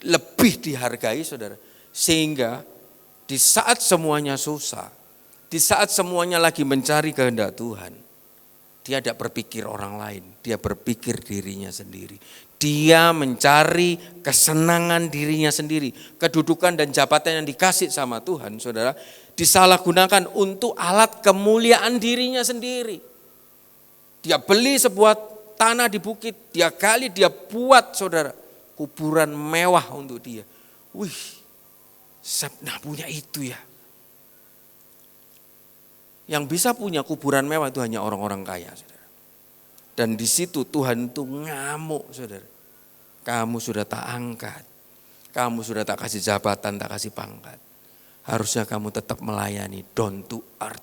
lebih dihargai saudara. Sehingga di saat semuanya susah, di saat semuanya lagi mencari kehendak Tuhan, dia tidak berpikir orang lain, dia berpikir dirinya sendiri. Dia mencari kesenangan dirinya sendiri. Kedudukan dan jabatan yang dikasih sama Tuhan saudara, disalahgunakan untuk alat kemuliaan dirinya sendiri. Dia beli sebuah tanah di bukit, dia gali, dia buat saudara kuburan mewah untuk dia. Wih, Sebna punya itu ya. Yang bisa punya kuburan mewah itu hanya orang-orang kaya saudara. Dan di situ Tuhan itu ngamuk saudara. Kamu sudah tak angkat, kamu sudah tak kasih jabatan, tak kasih pangkat. Harusnya kamu tetap melayani, down to earth.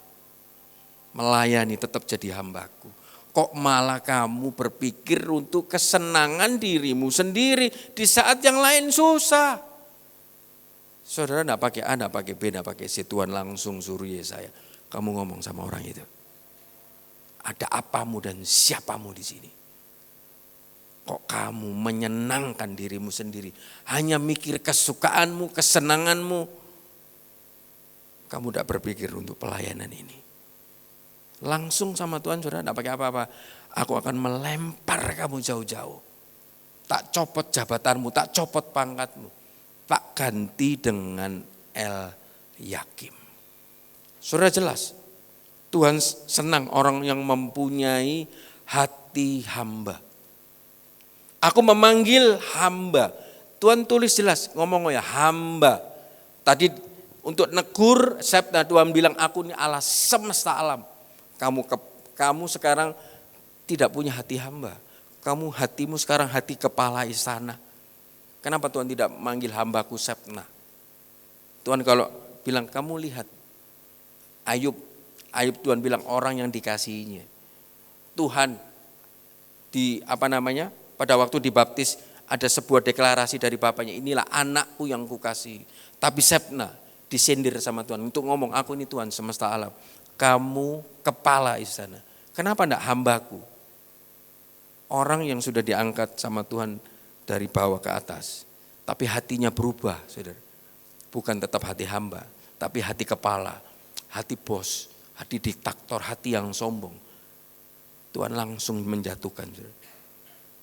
Melayani, tetap jadi hambaku. Kok malah kamu berpikir untuk kesenangan dirimu sendiri di saat yang lain susah. Saudara enggak pakai A, enggak pakai B, enggak pakai C, Tuhan langsung suruh Yesaya. Kamu ngomong sama orang itu. Ada apamu dan siapamu di sini? Kok kamu menyenangkan dirimu sendiri? Hanya mikir kesukaanmu, kesenanganmu. Kamu tidak berpikir untuk pelayanan ini. Langsung sama Tuhan saudara, tidak pakai apa-apa. Aku akan melempar kamu jauh-jauh. Tak copot jabatanmu, tak copot pangkatmu. Tak ganti dengan Eliakim. Saudara jelas, Tuhan senang orang yang mempunyai hati hamba. Aku memanggil hamba. Tuhan tulis jelas, ngomong ya hamba. Tadi untuk negur, Sebna Tuhan bilang aku ini Allah semesta alam. Kamu sekarang tidak punya hati hamba. Hatimu sekarang hati kepala istana. Kenapa Tuhan tidak manggil hambaku Sebna? Tuhan kalau bilang kamu lihat Ayub Tuhan bilang orang yang dikasihinya. Tuhan pada waktu dibaptis ada sebuah deklarasi dari bapaknya, inilah anakku yang kukasihi. Tapi Sebna disindir sama Tuhan untuk ngomong aku ini Tuhan semesta alam. Kamu kepala istana. Kenapa enggak hambaku? Orang yang sudah diangkat sama Tuhan dari bawah ke atas. Tapi hatinya berubah saudara. bukan tetap hati hamba, tapi hati kepala, hati bos, hati diktator, hati yang sombong. Tuhan langsung menjatuhkan.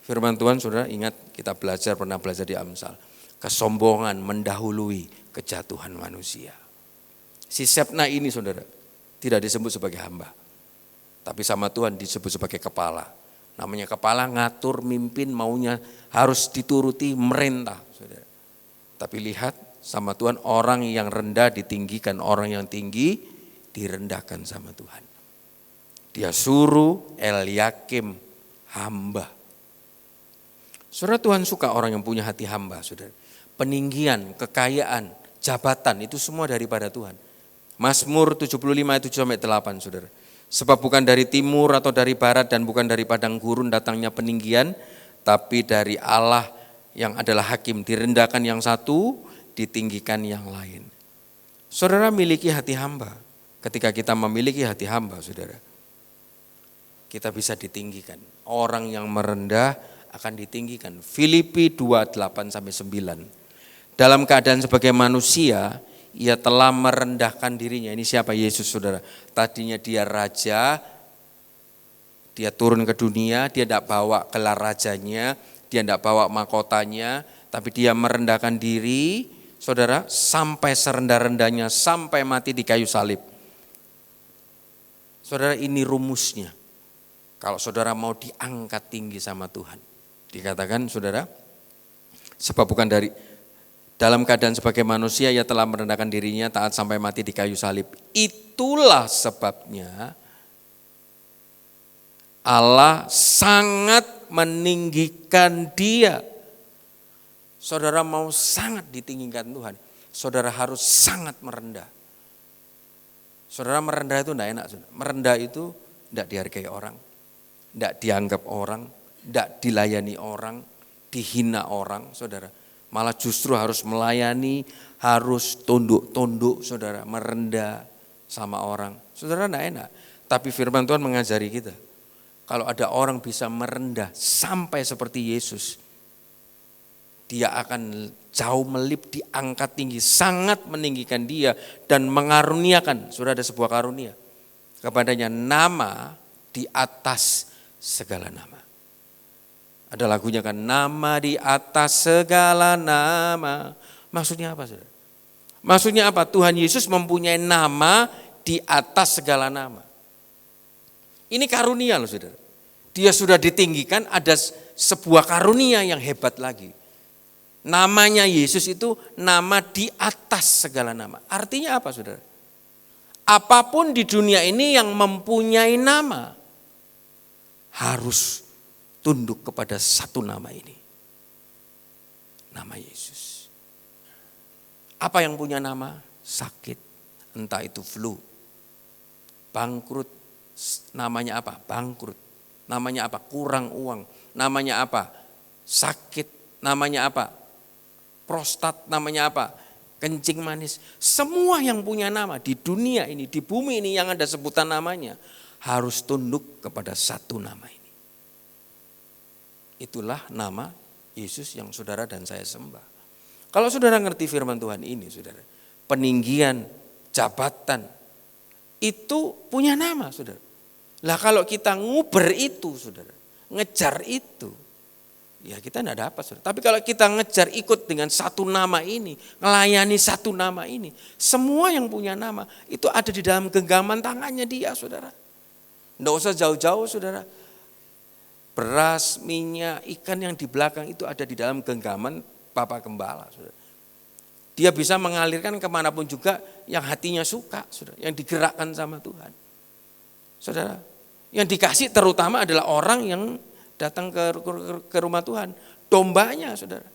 Firman Tuhan, saudara, ingat kita pernah belajar di Amsal. Kesombongan mendahului kejatuhan manusia. Si Shebna ini, saudara, tidak disebut sebagai hamba, tapi sama Tuhan disebut sebagai kepala. Namanya kepala, ngatur, mimpin, maunya harus dituruti, merintah, saudara. Tapi lihat, sama Tuhan orang yang rendah ditinggikan, orang yang tinggi direndahkan sama Tuhan. Dia suruh Eliakim hamba. Saudara, Tuhan suka orang yang punya hati hamba, saudara. Peninggian, kekayaan, jabatan itu semua daripada Tuhan. Mazmur 75 ayat 7-8, saudara. Sebab bukan dari timur atau dari barat dan bukan dari padang gurun datangnya peninggian, tapi dari Allah yang adalah hakim. Direndahkan yang satu, ditinggikan yang lain. Saudara miliki hati hamba. Ketika kita memiliki hati hamba, saudara, kita bisa ditinggikan. Orang yang merendah akan ditinggikan. Filipi 2:8-9. Dalam keadaan sebagai manusia, ia telah merendahkan dirinya. Ini siapa? Yesus, saudara. Tadinya dia raja, dia turun ke dunia, dia tidak bawa gelar rajanya, dia tidak bawa mahkotanya, tapi dia merendahkan diri, saudara, sampai serendah-rendahnya, sampai mati di kayu salib. Saudara, ini rumusnya. Kalau saudara mau diangkat tinggi sama Tuhan, dikatakan, saudara, sebab bukan dalam keadaan sebagai manusia ia telah merendahkan dirinya taat sampai mati di kayu salib. Itulah sebabnya Allah sangat meninggikan dia. Saudara mau sangat ditinggikan Tuhan, saudara harus sangat merendah. Saudara merendah itu tidak enak. Merendah itu tidak dihargai orang, tidak dianggap orang, tidak dilayani orang, dihina orang, saudara. Malah justru harus melayani, harus tunduk-tunduk, saudara, merendah sama orang. Saudara, tidak enak. Tapi firman Tuhan mengajari kita, kalau ada orang bisa merendah sampai seperti Yesus, dia akan jauh melip, diangkat tinggi, sangat meninggikan dia dan mengaruniakan, sudah ada sebuah karunia kepadanya, nama di atas segala nama. Ada lagunya kan, nama di atas segala nama. Maksudnya apa, saudara? Maksudnya apa? Tuhan Yesus mempunyai nama di atas segala nama. Ini karunia loh, saudara. Dia sudah ditinggikan, ada sebuah karunia yang hebat lagi. Namanya Yesus itu nama di atas segala nama. Artinya apa, saudara? Apapun di dunia ini yang mempunyai nama harus tunduk kepada satu nama ini. Nama Yesus. Apa yang punya nama? Sakit. Entah itu flu. Bangkrut. Namanya apa? Bangkrut. Namanya apa? Kurang uang. Namanya apa? Sakit. Namanya apa? Prostat. Namanya apa? Kencing manis. Semua yang punya nama di dunia ini, di bumi ini yang ada sebutan namanya, harus tunduk kepada satu nama ini. Itulah nama Yesus yang saudara dan saya sembah. Kalau saudara ngerti firman Tuhan ini, saudara, peninggian, jabatan, itu punya nama, saudara. Lah kalau kita nguber itu, saudara, ngejar itu, ya kita tidak dapat, saudara. Tapi kalau kita ngejar ikut dengan satu nama ini, melayani satu nama ini, semua yang punya nama, itu ada di dalam genggaman tangannya dia, saudara. Tidak usah jauh-jauh, saudara. Beras, minyak, ikan yang di belakang itu ada di dalam genggaman Bapak Gembala, saudara. Dia bisa mengalirkan kemanapun juga yang hatinya suka, saudara, yang digerakkan sama Tuhan. Saudara, yang dikasih terutama adalah orang yang datang ke rumah Tuhan, dombanya, saudara.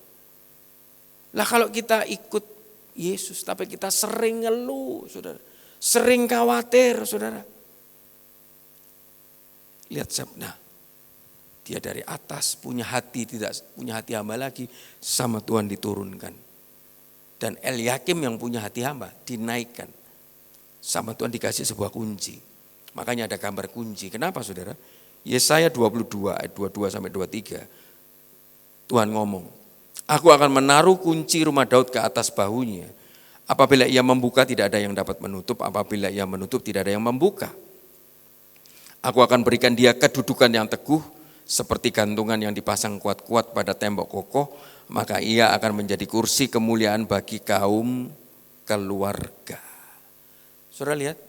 Lah kalau kita ikut Yesus, tapi kita sering ngeluh, saudara, sering khawatir, saudara. Lihat Shebna. Dia dari atas punya hati, tidak punya hati hamba lagi, sama Tuhan diturunkan. Dan Eliakim yang punya hati hamba dinaikkan. Sama Tuhan dikasih sebuah kunci. Makanya ada gambar kunci. Kenapa, saudara? Yesaya 22 ayat 22-23. Tuhan ngomong, aku akan menaruh kunci rumah Daud ke atas bahunya. Apabila ia membuka tidak ada yang dapat menutup, apabila ia menutup tidak ada yang membuka. Aku akan berikan dia kedudukan yang teguh, seperti gantungan yang dipasang kuat-kuat pada tembok kokoh, maka ia akan menjadi kursi kemuliaan bagi kaum keluarga. Saudara lihat,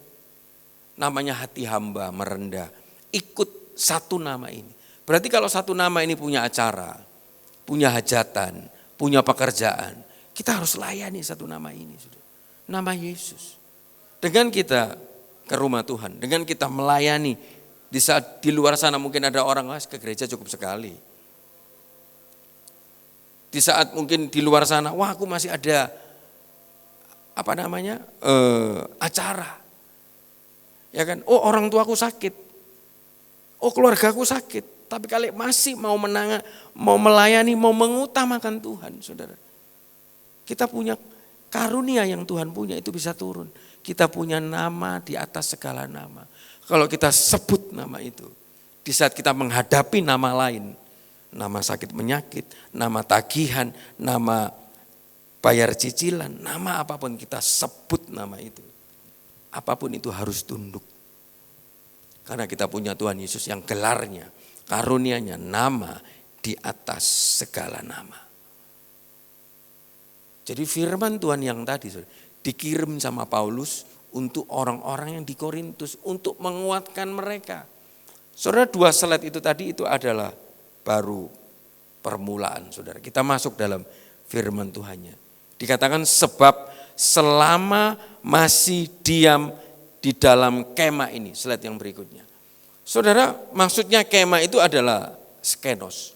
namanya hati hamba merendah, ikut satu nama ini. Berarti kalau satu nama ini punya acara, punya hajatan, punya pekerjaan, kita harus layani satu nama ini. Nama Yesus. Dengan kita ke rumah Tuhan, dengan kita melayani, di saat di luar sana mungkin ada orang, ke gereja cukup sekali. Di saat mungkin di luar sana, aku masih ada acara. Ya kan? Orang tuaku sakit. Keluargaku sakit. Tapi kali masih mau melayani, mau mengutamakan Tuhan, saudara. Kita punya karunia yang Tuhan punya, itu bisa turun. Kita punya nama di atas segala nama. Kalau kita sebut nama itu, di saat kita menghadapi nama lain, nama sakit penyakit, nama tagihan, nama bayar cicilan, nama apapun kita sebut nama itu. Apapun itu harus tunduk. Karena kita punya Tuhan Yesus yang gelarnya, karunianya, nama di atas segala nama. Jadi firman Tuhan yang tadi dikirim sama Paulus untuk orang-orang yang di Korintus, untuk menguatkan mereka. Saudara, 2 slide itu tadi itu adalah baru permulaan, saudara. Kita masuk dalam firman Tuhannya. Dikatakan sebab selama masih diam di dalam kemah ini. Slide yang berikutnya. Saudara, maksudnya kemah itu adalah skenos.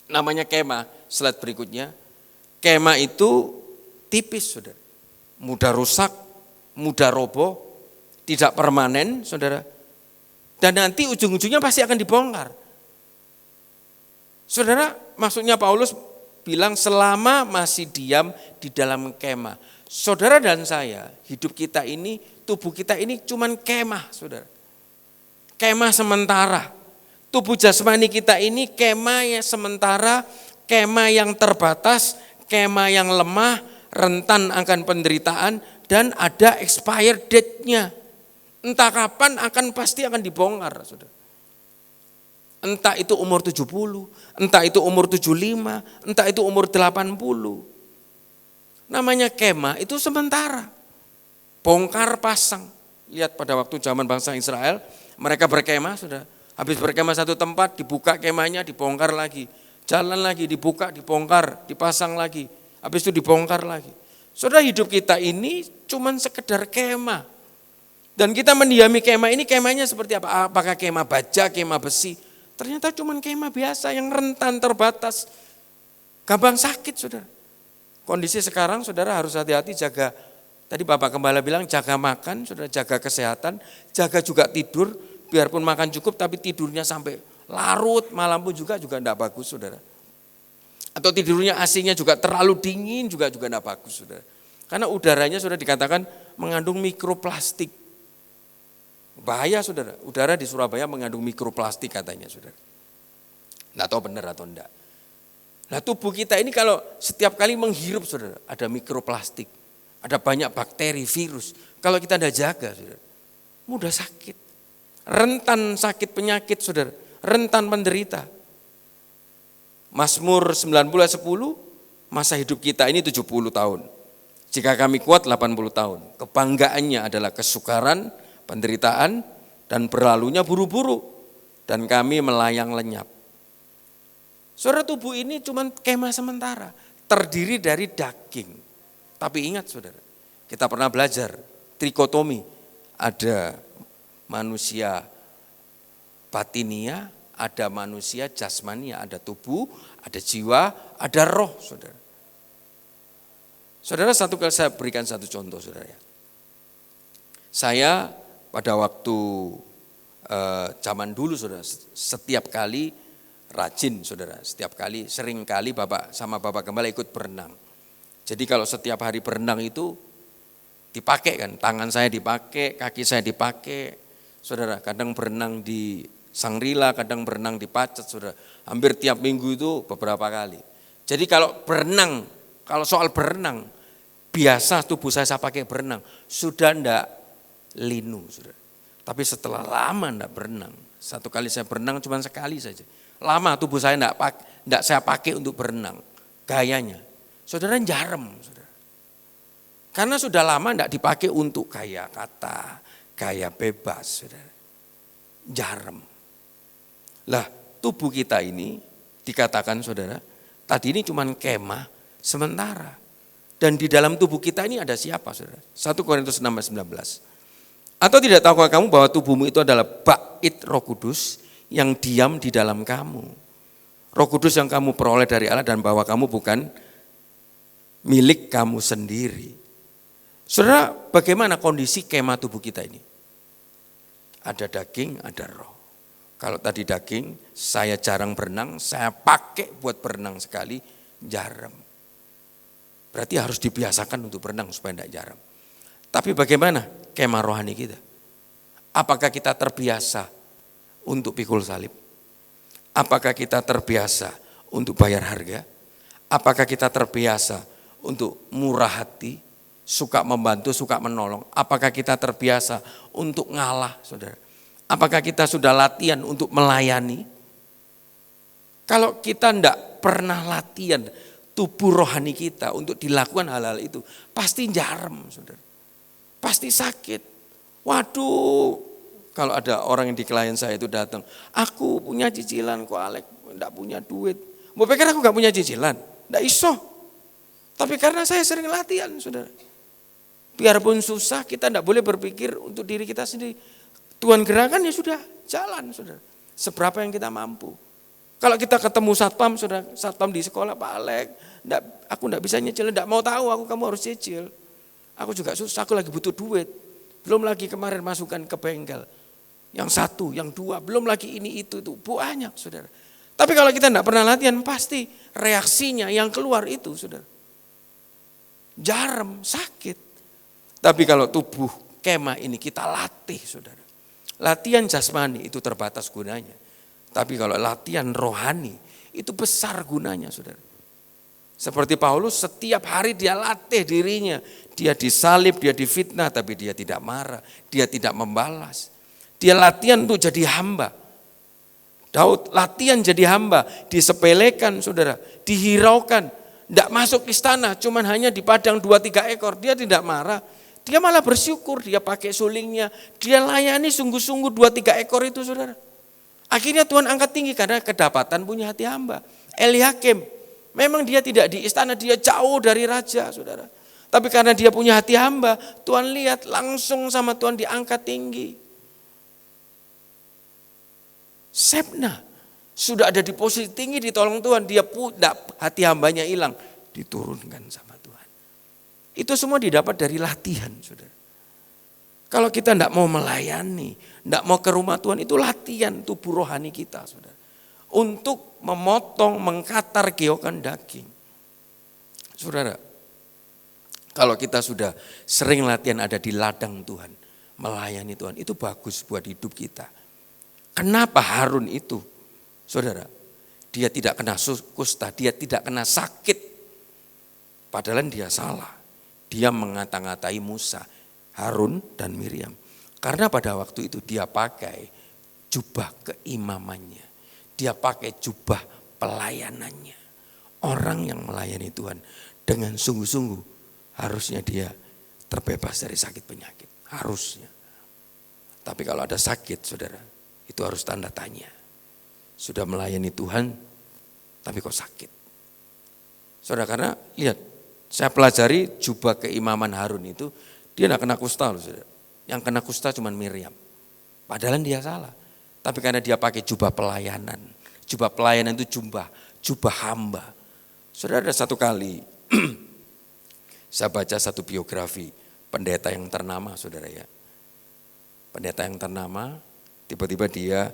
Namanya kemah, slide berikutnya. Kemah itu tipis, saudara. Mudah rusak, mudah roboh, tidak permanen, saudara. Dan nanti ujung-ujungnya pasti akan dibongkar. Saudara, maksudnya Paulus bilang selama masih diam di dalam kemah. Saudara dan saya, hidup kita ini, tubuh kita ini cuman kemah, saudara. Kemah sementara. Tubuh jasmani kita ini kemah yang sementara, kemah yang terbatas, kemah yang lemah, rentan akan penderitaan, dan ada expired date-nya. Entah kapan pasti akan dibongkar, saudara. Entah itu umur 70, entah itu umur 75, entah itu umur 80. Namanya kemah itu sementara. Bongkar pasang. Lihat pada waktu zaman bangsa Israel, mereka berkemah, saudara. Habis berkemah satu tempat, dibuka kemahnya, dibongkar lagi. Jalan lagi, dibuka, dibongkar, dipasang lagi. Habis itu dibongkar lagi. Saudara, hidup kita ini cuman sekedar kemah. Dan kita mendiami kemah ini, kemahnya seperti apa? Apakah kemah baja, kemah besi? Ternyata cuman kemah biasa yang rentan, terbatas. Gampang sakit, saudara. Kondisi sekarang, saudara harus hati-hati jaga. Tadi Bapak Gembala bilang jaga makan, saudara, jaga kesehatan, jaga juga tidur. Biarpun makan cukup tapi tidurnya sampai larut, malam pun juga tidak bagus, saudara. Atau tidurnya AC-nya juga terlalu dingin juga tidak bagus, saudara. Karena udaranya sudah dikatakan mengandung mikroplastik. Bahaya, saudara. Udara di Surabaya mengandung mikroplastik katanya, saudara. Nggak tahu benar atau enggak. Nah, tubuh kita ini kalau setiap kali menghirup, saudara, ada mikroplastik. Ada banyak bakteri, virus. Kalau kita tidak jaga, saudara, mudah sakit. Rentan sakit penyakit, saudara. Rentan menderita. Mazmur 90:10, masa hidup kita ini 70 tahun. Jika kami kuat 80 tahun. Kebanggaannya adalah kesukaran, penderitaan, dan berlalunya buru-buru. Dan kami melayang lenyap. Saudara, tubuh ini cuma kemah sementara. Terdiri dari daging. Tapi ingat, saudara, kita pernah belajar trikotomi. Ada manusia batinia, ada manusia jasmania, ada tubuh, ada jiwa, ada roh, saudara. Saudara, satu kali saya berikan satu contoh, saudara. Saya pada waktu zaman dulu, saudara, setiap kali rajin, saudara, setiap kali, sering kali sama Bapak Gembala ikut berenang. Jadi kalau setiap hari berenang itu dipakai kan, tangan saya dipakai, kaki saya dipakai, saudara. Kadang berenang di Sangrila, kadang berenang di Pacet, saudara. Hampir tiap minggu itu beberapa kali. Jadi kalau soal berenang, biasa tubuh saya pakai berenang, sudah ndak linu. Saudara. Tapi setelah lama ndak berenang, satu kali saya berenang cuma sekali saja. Lama tubuh saya ndak saya pakai untuk berenang, gayanya. Saudara jarem, saudara. Karena sudah lama ndak dipakai untuk gaya kata, gaya bebas, saudara. Jarem. Lah tubuh kita ini dikatakan saudara, tadi ini cuma kemah sementara. Dan di dalam tubuh kita ini ada siapa saudara? 1 Korintus 6:19. Atau tidak tahukah kamu bahwa tubuhmu itu adalah bait Roh Kudus yang diam di dalam kamu. Roh Kudus yang kamu peroleh dari Allah dan bahwa kamu bukan milik kamu sendiri. Saudara, bagaimana kondisi kemah tubuh kita ini? Ada daging, ada roh. Kalau tadi daging, saya jarang berenang, saya pakai buat berenang sekali, jarang. Berarti harus dibiasakan untuk berenang supaya tidak jarang. Tapi bagaimana kemah rohani kita? Apakah kita terbiasa untuk pikul salib? Apakah kita terbiasa untuk bayar harga? Apakah kita terbiasa untuk murah hati, suka membantu, suka menolong? Apakah kita terbiasa untuk ngalah, saudara? Apakah kita sudah latihan untuk melayani? Kalau kita tidak pernah latihan tubuh rohani kita untuk dilakukan hal-hal itu, pasti jarem, saudara. Pasti sakit. Waduh, kalau ada orang yang di klien saya itu datang, aku punya cicilan kok Alek, enggak punya duit. Mau pikir aku enggak punya cicilan? Enggak iso. Tapi karena saya sering latihan, saudara. Biarpun susah, kita enggak boleh berpikir untuk diri kita sendiri. Tuhan gerakan ya sudah, jalan, saudara. Seberapa yang kita mampu. Kalau kita ketemu satpam, saudara, satpam di sekolah, Pak Alek, aku enggak bisa nyicil, enggak mau tahu, kamu harus cicil. Aku juga susah, aku lagi butuh duit. Belum lagi kemarin masukkan ke bengkel. Yang satu, yang dua, belum lagi ini itu banyak, saudara. Tapi kalau kita tidak pernah latihan, pasti reaksinya yang keluar itu, saudara. Jarem, sakit. Tapi kalau tubuh kemah ini kita latih, saudara. Latihan jasmani itu terbatas gunanya. Tapi kalau latihan rohani itu besar gunanya, saudara. Seperti Paulus setiap hari dia latih dirinya. Dia disalib, dia difitnah, tapi dia tidak marah. Dia tidak membalas. Dia latihan untuk jadi hamba. Daud latihan jadi hamba. Disepelekan, saudara. Dihiraukan. Tidak masuk istana, cuman hanya di padang 2-3 ekor. Dia tidak marah. Dia malah bersyukur, dia pakai sulingnya. Dia layani sungguh-sungguh 2-3 ekor itu, saudara. Akhirnya Tuhan angkat tinggi karena kedapatan punya hati hamba. Eliakim, memang dia tidak di istana, dia jauh dari raja, saudara. Tapi karena dia punya hati hamba, Tuhan lihat langsung sama Tuhan diangkat tinggi. Sebna sudah ada di posisi tinggi ditolong Tuhan, dia hati hambanya hilang, diturunkan sama Tuhan. Itu semua didapat dari latihan, saudara. Kalau kita tidak mau melayani, tidak mau ke rumah Tuhan, itu latihan tubuh rohani kita, saudara. Untuk memotong, mengkatar geokan daging. Saudara, kalau kita sudah sering latihan ada di ladang Tuhan, melayani Tuhan, itu bagus buat hidup kita. Kenapa Harun itu, saudara, dia tidak kena kusta, dia tidak kena sakit, padahal dia salah. Dia mengata-ngatai Musa, Harun dan Miriam. Karena pada waktu itu dia pakai jubah keimamannya, dia pakai jubah pelayanannya. Orang yang melayani Tuhan dengan sungguh-sungguh, harusnya dia terbebas dari sakit penyakit, harusnya. Tapi kalau ada sakit, saudara, itu harus tanda tanya. Sudah melayani Tuhan, tapi kok sakit? Saudara, karena lihat, saya pelajari jubah keimaman Harun itu, dia tidak kena kusta loh, saudara. Yang kena kusta cuma Miriam. Padahal dia salah. Tapi karena dia pakai jubah pelayanan. Jubah pelayanan itu jubah hamba. Saudara, ada satu kali saya baca satu biografi pendeta yang ternama, saudara ya. Pendeta yang ternama, tiba-tiba dia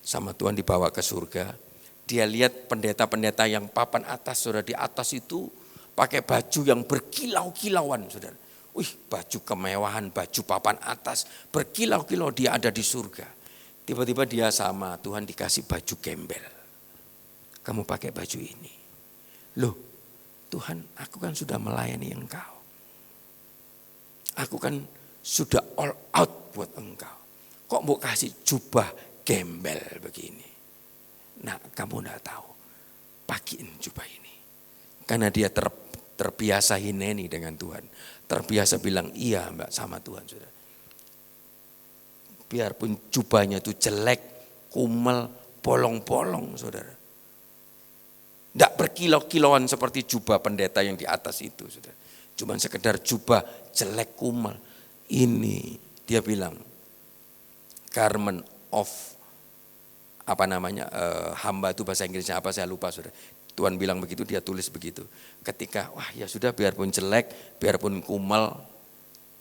sama Tuhan dibawa ke surga. Dia lihat pendeta-pendeta yang papan atas, saudara, di atas itu pakai baju yang berkilau-kilauan, saudara. Wih, baju kemewahan, baju papan atas, berkilau-kilau, dia ada di surga. Tiba-tiba dia sama Tuhan dikasih baju gembel. Kamu pakai baju ini. Loh, Tuhan, aku kan sudah melayani engkau. Aku kan sudah all out buat engkau. Kok mau kasih jubah gembel begini? Nah, kamu enggak tahu. Pakiin jubah ini. Karena dia terbiasa hineni dengan Tuhan. Terbiasa bilang iya mbak sama Tuhan. Saudara. Biarpun jubahnya itu jelek, kumel, bolong-bolong saudara. Tidak berkilau-kilauan seperti jubah pendeta yang di atas itu. Saudara. Cuman sekedar jubah jelek kumel. Ini dia bilang garment of hamba itu bahasa Inggrisnya apa saya lupa saudara. Tuhan bilang begitu, dia tulis begitu. Ketika wah ya sudah biarpun jelek, biarpun kumel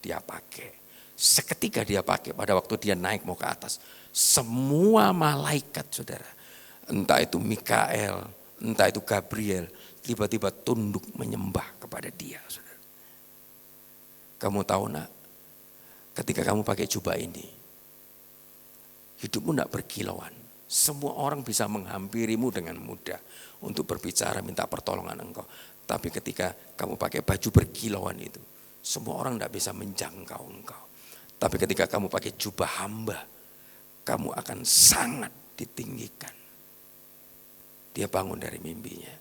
dia pakai. Seketika dia pakai pada waktu dia naik mau ke atas. Semua malaikat saudara. Entah itu Mikael, entah itu Gabriel. Tiba-tiba tunduk menyembah kepada dia saudara. Kamu tahu nak, ketika kamu pakai jubah ini. Hidupmu tidak berkilauan. Semua orang bisa menghampirimu dengan mudah. Untuk berbicara minta pertolongan engkau. Tapi ketika kamu pakai baju berkilauan itu. Semua orang tidak bisa menjangkau engkau. Tapi ketika kamu pakai jubah hamba, kamu akan sangat ditinggikan. Dia bangun dari mimpinya.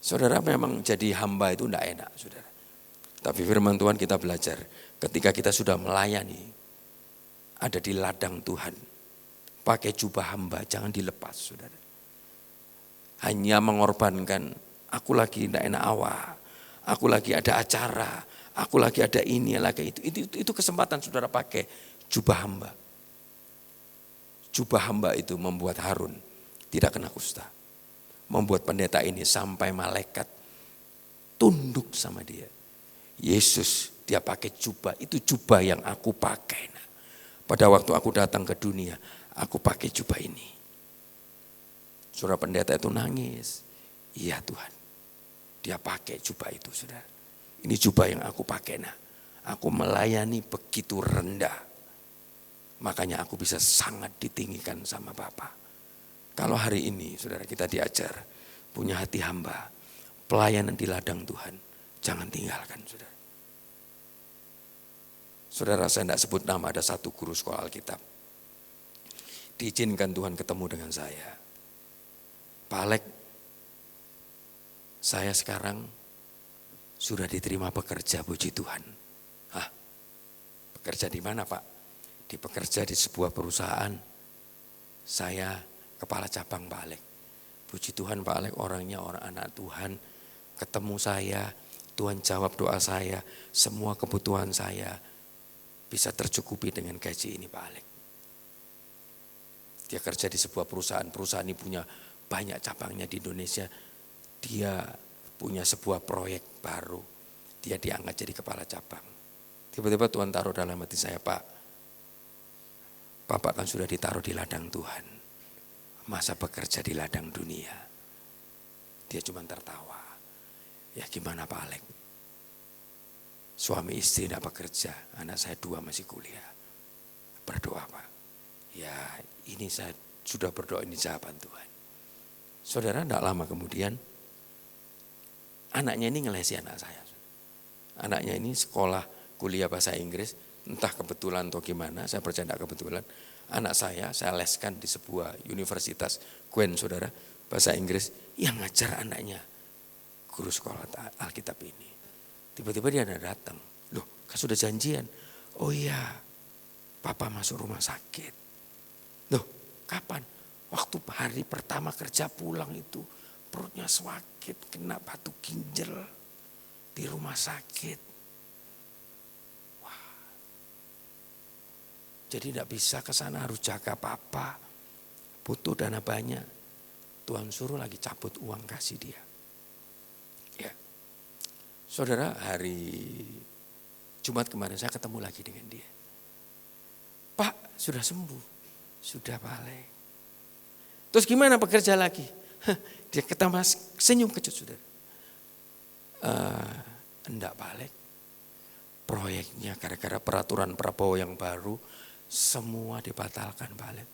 Saudara memang jadi hamba itu tidak enak saudara. Tapi firman Tuhan kita belajar ketika kita sudah melayani, ada di ladang Tuhan, pakai jubah hamba jangan dilepas saudara. Hanya mengorbankan, aku lagi tidak enak awak, aku lagi ada acara, aku lagi ada ini, lagi itu kesempatan saudara pakai jubah hamba. Jubah hamba itu membuat Harun tidak kena kusta. Membuat pendeta ini sampai malaikat tunduk sama dia. Yesus dia pakai jubah, itu jubah yang aku pakai. Nah, pada waktu aku datang ke dunia, aku pakai jubah ini. Saudara pendeta itu nangis. Iya Tuhan, dia pakai jubah itu saudara. Ini jubah yang aku pakai. Nah, aku melayani begitu rendah. Makanya aku bisa sangat ditinggikan sama Bapa. Kalau hari ini saudara kita diajar punya hati hamba, pelayanan di ladang Tuhan, jangan tinggalkan saudara. Saudara saya tidak sebut nama, ada satu guru sekolah Alkitab. Diizinkan Tuhan ketemu dengan saya. Pak Alek, saya sekarang sudah diterima bekerja, puji Tuhan. Hah? Bekerja di mana Pak? Bekerja di sebuah perusahaan. Saya kepala cabang Pak Alek. Puji Tuhan Pak Alek orangnya orang anak Tuhan. Ketemu saya, Tuhan jawab doa saya. Semua kebutuhan saya bisa tercukupi dengan gaji ini Pak Alek. Dia kerja di sebuah perusahaan. Perusahaan ini punya banyak cabangnya di Indonesia. Dia punya sebuah proyek baru. Dia diangkat jadi kepala cabang. Tiba-tiba Tuhan taruh dalam hati saya, Pak, Bapak kan sudah ditaruh di ladang Tuhan. Masa bekerja di ladang dunia? Dia cuma tertawa. Ya gimana Pak Alek? Suami istri tidak bekerja, anak saya 2 masih kuliah. Berdoa Pak. Ya ini saya sudah berdoa, ini jawaban Tuhan. Saudara, tidak lama kemudian anaknya ini ngelesi anak saya. Anaknya ini sekolah kuliah bahasa Inggris, entah kebetulan atau gimana, saya percaya tidak kebetulan. Anak saya leskan di sebuah universitas Gwen saudara, bahasa Inggris, yang ngajar anaknya guru sekolah Alkitab ini. Tiba-tiba dia datang, loh kan sudah janjian. Oh iya, Papa masuk rumah sakit. Loh kapan? Waktu hari pertama kerja pulang itu perutnya sakit, kena batu ginjal di rumah sakit. Wah. Jadi tidak bisa ke sana, harus jaga Papa. Butuh dana banyak. Tuhan suruh lagi cabut uang kasih dia. Ya. Saudara, hari Jumat kemarin saya ketemu lagi dengan dia. Pak, sudah sembuh. Sudah balik. Terus gimana bekerja lagi? Dia ketemu senyum kecut sudah. Enggak balik. Proyeknya gara-gara peraturan Prabowo yang baru semua dibatalkan balik.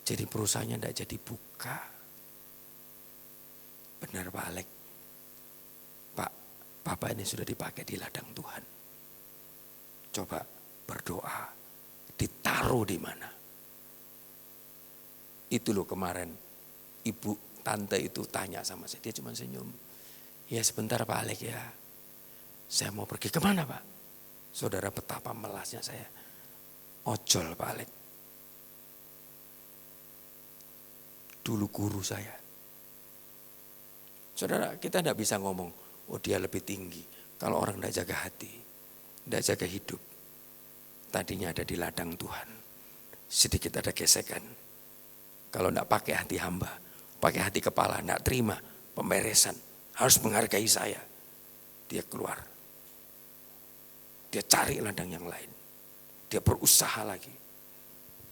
Jadi perusahaannya enggak jadi buka. Benar balik. Bapak ini sudah dipakai di ladang Tuhan. Coba berdoa, ditaruh di mana. Itu loh kemarin ibu tante itu tanya sama saya, dia cuma senyum. Ya sebentar Pak Alek ya, saya mau pergi kemana Pak? Saudara betapa melasnya saya, ojol Pak Alek. Dulu guru saya. Saudara, kita tidak bisa ngomong, oh dia lebih tinggi. Kalau orang tidak jaga hati, tidak jaga hidup. Tadinya ada di ladang Tuhan, sedikit ada gesekan. Kalau tidak pakai hati hamba, pakai hati kepala, tidak terima pemberesan, harus menghargai saya. Dia keluar, dia cari ladang yang lain, dia berusaha lagi.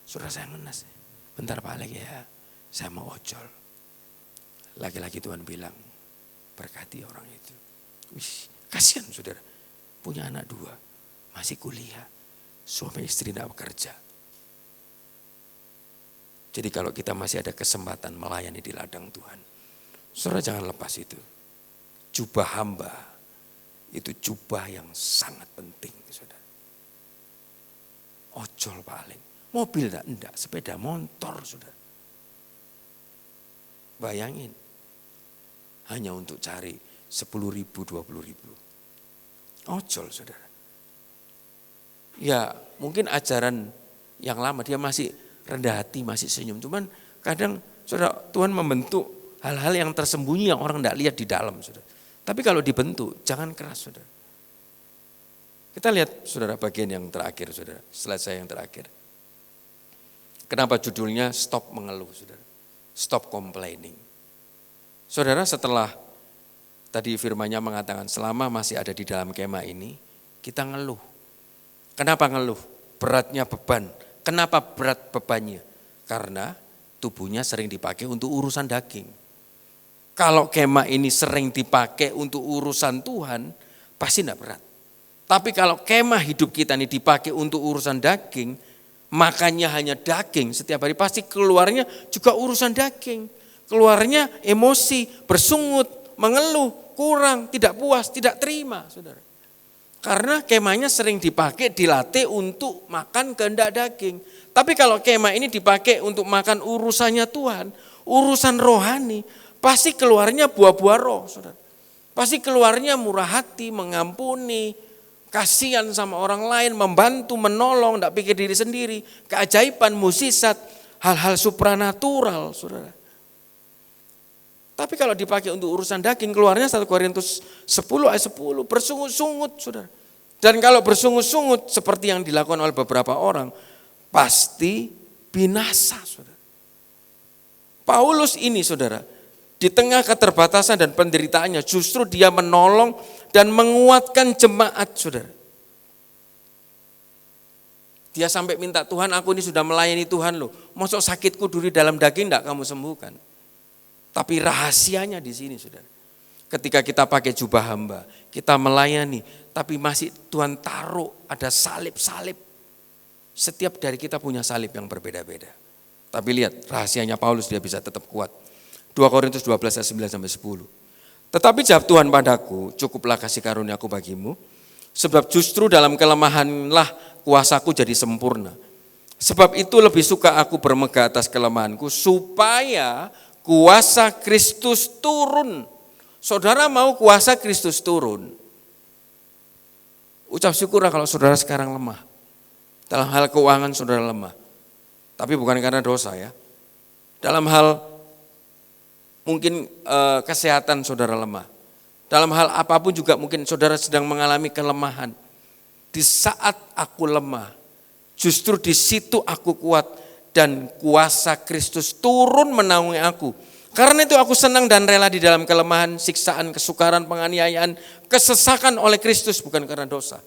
Saudara saya ngenes, bentar Pak lagi ya, saya mau ojol. Lagi-lagi Tuhan bilang, berkati orang itu. Wih, kasihan saudara, punya anak 2, masih kuliah, suami istri tidak bekerja. Jadi kalau kita masih ada kesempatan melayani di ladang Tuhan, saudara jangan lepas itu. Jubah hamba, itu jubah yang sangat penting saudara. Ojol paling, mobil enggak, sepeda motor saudara. Bayangin, hanya untuk cari 10.000, 20.000. Ojol saudara. Ya mungkin ajaran yang lama dia masih rendah hati, masih senyum. Cuman kadang saudara, Tuhan membentuk hal-hal yang tersembunyi yang orang tidak lihat di dalam saudara. Tapi kalau dibentuk jangan keras saudara. Kita lihat saudara bagian yang terakhir saudara, slide saya yang terakhir. Kenapa judulnya stop mengeluh saudara, stop complaining. Saudara setelah tadi firman-Nya mengatakan selama masih ada di dalam kemah ini kita ngeluh. Kenapa ngeluh? Beratnya beban. Kenapa berat bebannya? Karena tubuhnya sering dipakai untuk urusan daging. Kalau kemah ini sering dipakai untuk urusan Tuhan, pasti tidak berat. Tapi kalau kemah hidup kita ini dipakai untuk urusan daging, makannya hanya daging setiap hari, pasti keluarnya juga urusan daging. Keluarnya emosi, bersungut, mengeluh, kurang, tidak puas, tidak terima, saudara. Karena kemahnya sering dipakai, dilatih untuk makan kehendak daging. Tapi kalau kemah ini dipakai untuk makan urusannya Tuhan, urusan rohani, pasti keluarnya buah-buah roh, saudara. Pasti keluarnya murah hati, mengampuni, kasihan sama orang lain, membantu, menolong, tidak pikir diri sendiri, keajaiban, mukjizat, hal-hal supranatural, saudara. Tapi kalau dipakai untuk urusan daging, keluarnya 1 Korintus 10 ayat 10, bersungut-sungut saudara. Dan kalau bersungut-sungut seperti yang dilakukan oleh beberapa orang, pasti binasa saudara. Paulus ini saudara, di tengah keterbatasan dan penderitaannya justru dia menolong dan menguatkan jemaat saudara. Dia sampai minta, Tuhan aku ini sudah melayani Tuhan loh, mosok sakitku duri dalam daging enggak kamu sembuhkan. Tapi rahasianya di sini saudara. Ketika kita pakai jubah hamba, kita melayani, tapi masih Tuhan taruh ada salib-salib. Setiap dari kita punya salib yang berbeda-beda. Tapi lihat rahasianya Paulus dia bisa tetap kuat. 2 Korintus 12 ayat 9-10. Tetapi jawab Tuhan padaku, cukuplah kasih karuniaku bagimu. Sebab justru dalam kelemahanlah kuasaku jadi sempurna. Sebab itu lebih suka aku bermegah atas kelemahanku supaya kuasa Kristus turun. Saudara mau kuasa Kristus turun? Ucap syukurlah kalau saudara sekarang lemah. Dalam hal keuangan saudara lemah. Tapi bukan karena dosa ya. Dalam hal mungkin kesehatan saudara lemah. Dalam hal apapun juga mungkin saudara sedang mengalami kelemahan. Di saat aku lemah, justru di situ aku kuat. Dan kuasa Kristus turun menaungi aku. Karena itu aku senang dan rela di dalam kelemahan, siksaan, kesukaran, penganiayaan, kesesakan oleh Kristus bukan karena dosa.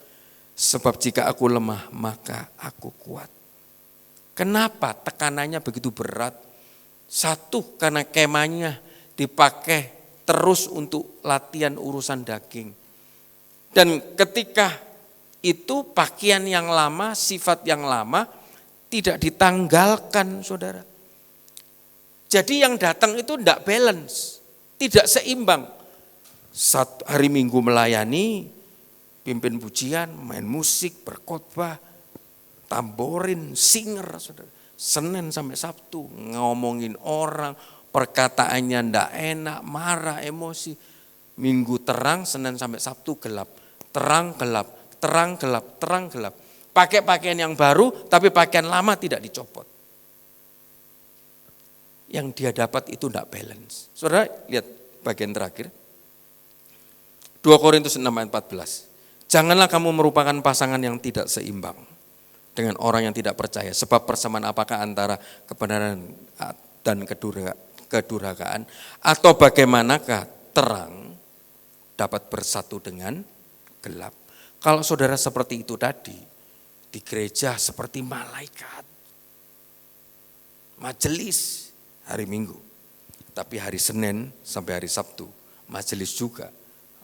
Sebab jika aku lemah maka aku kuat. Kenapa tekanannya begitu berat? Satu, karena kemahnya dipakai terus untuk latihan urusan daging. Dan ketika itu pakaian yang lama, sifat yang lama tidak ditanggalkan saudara. Jadi yang datang itu tidak balance, tidak seimbang. hari Minggu melayani, pimpin pujian, main musik, berkhotbah, tamborin, singer, saudara. Senin sampai Sabtu ngomongin orang, perkataannya ndak enak, marah, emosi. Minggu terang, Senin sampai Sabtu gelap, terang gelap, terang gelap, terang gelap. Pakai pakaian yang baru, tapi pakaian lama tidak dicopot. Yang dia dapat itu ndak balance. Saudara lihat bagian terakhir. 2 Korintus 6 ayat 14. Janganlah kamu merupakan pasangan yang tidak seimbang dengan orang yang tidak percaya. Sebab persamaan apakah antara kebenaran dan kedurhakaan? Atau bagaimanakah terang dapat bersatu dengan gelap? Kalau saudara seperti itu tadi, di gereja seperti malaikat. Majelis hari Minggu. Tapi hari Senin sampai hari Sabtu, majelis juga.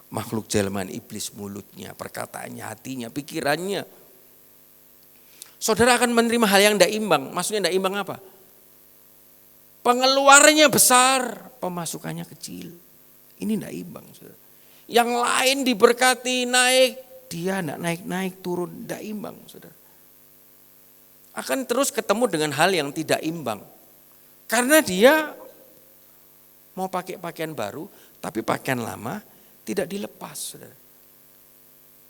Makhluk jelmaan iblis mulutnya, perkataannya, hatinya, pikirannya. Saudara akan menerima hal yang tidak imbang. Maksudnya tidak imbang apa? Pengeluarannya besar, pemasukannya kecil. Ini tidak imbang. Saudara. Yang lain diberkati naik, dia tidak naik-naik, turun, tidak imbang. Saudara. Akan terus ketemu dengan hal yang tidak imbang. Karena dia mau pakai pakaian baru, tapi pakaian lama tidak dilepas, saudara.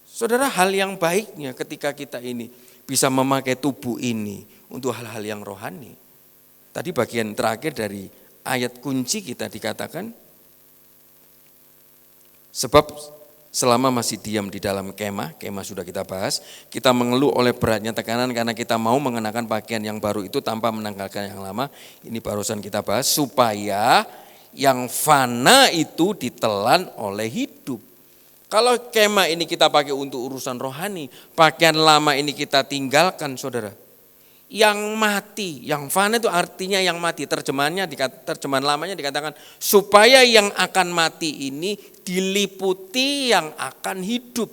Saudara, hal yang baiknya ketika kita ini bisa memakai tubuh ini untuk hal-hal yang rohani. Tadi bagian terakhir dari ayat kunci kita dikatakan, sebab selama masih diam di dalam kemah sudah kita bahas, kita mengeluh oleh beratnya tekanan karena kita mau mengenakan pakaian yang baru itu tanpa menanggalkan yang lama. Ini barusan kita bahas, supaya yang fana itu ditelan oleh hidup. Kalau kemah ini kita pakai untuk urusan rohani, pakaian lama ini kita tinggalkan, saudara. Yang mati, yang fana itu artinya yang mati. Terjemahan lamanya dikatakan supaya yang akan mati ini diliputi yang akan hidup.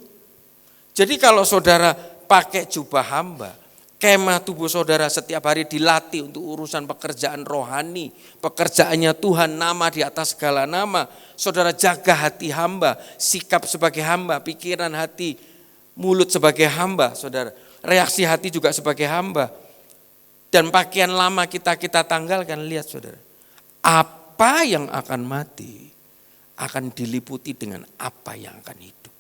Jadi kalau saudara pakai jubah hamba, kemah tubuh saudara setiap hari dilatih untuk urusan pekerjaan rohani. Pekerjaannya Tuhan, nama di atas segala nama. Saudara jaga hati hamba, sikap sebagai hamba, pikiran hati, mulut sebagai hamba. Saudara, reaksi hati juga sebagai hamba. Dan pakaian lama kita tanggalkan, lihat saudara. Apa yang akan mati akan diliputi dengan apa yang akan hidup.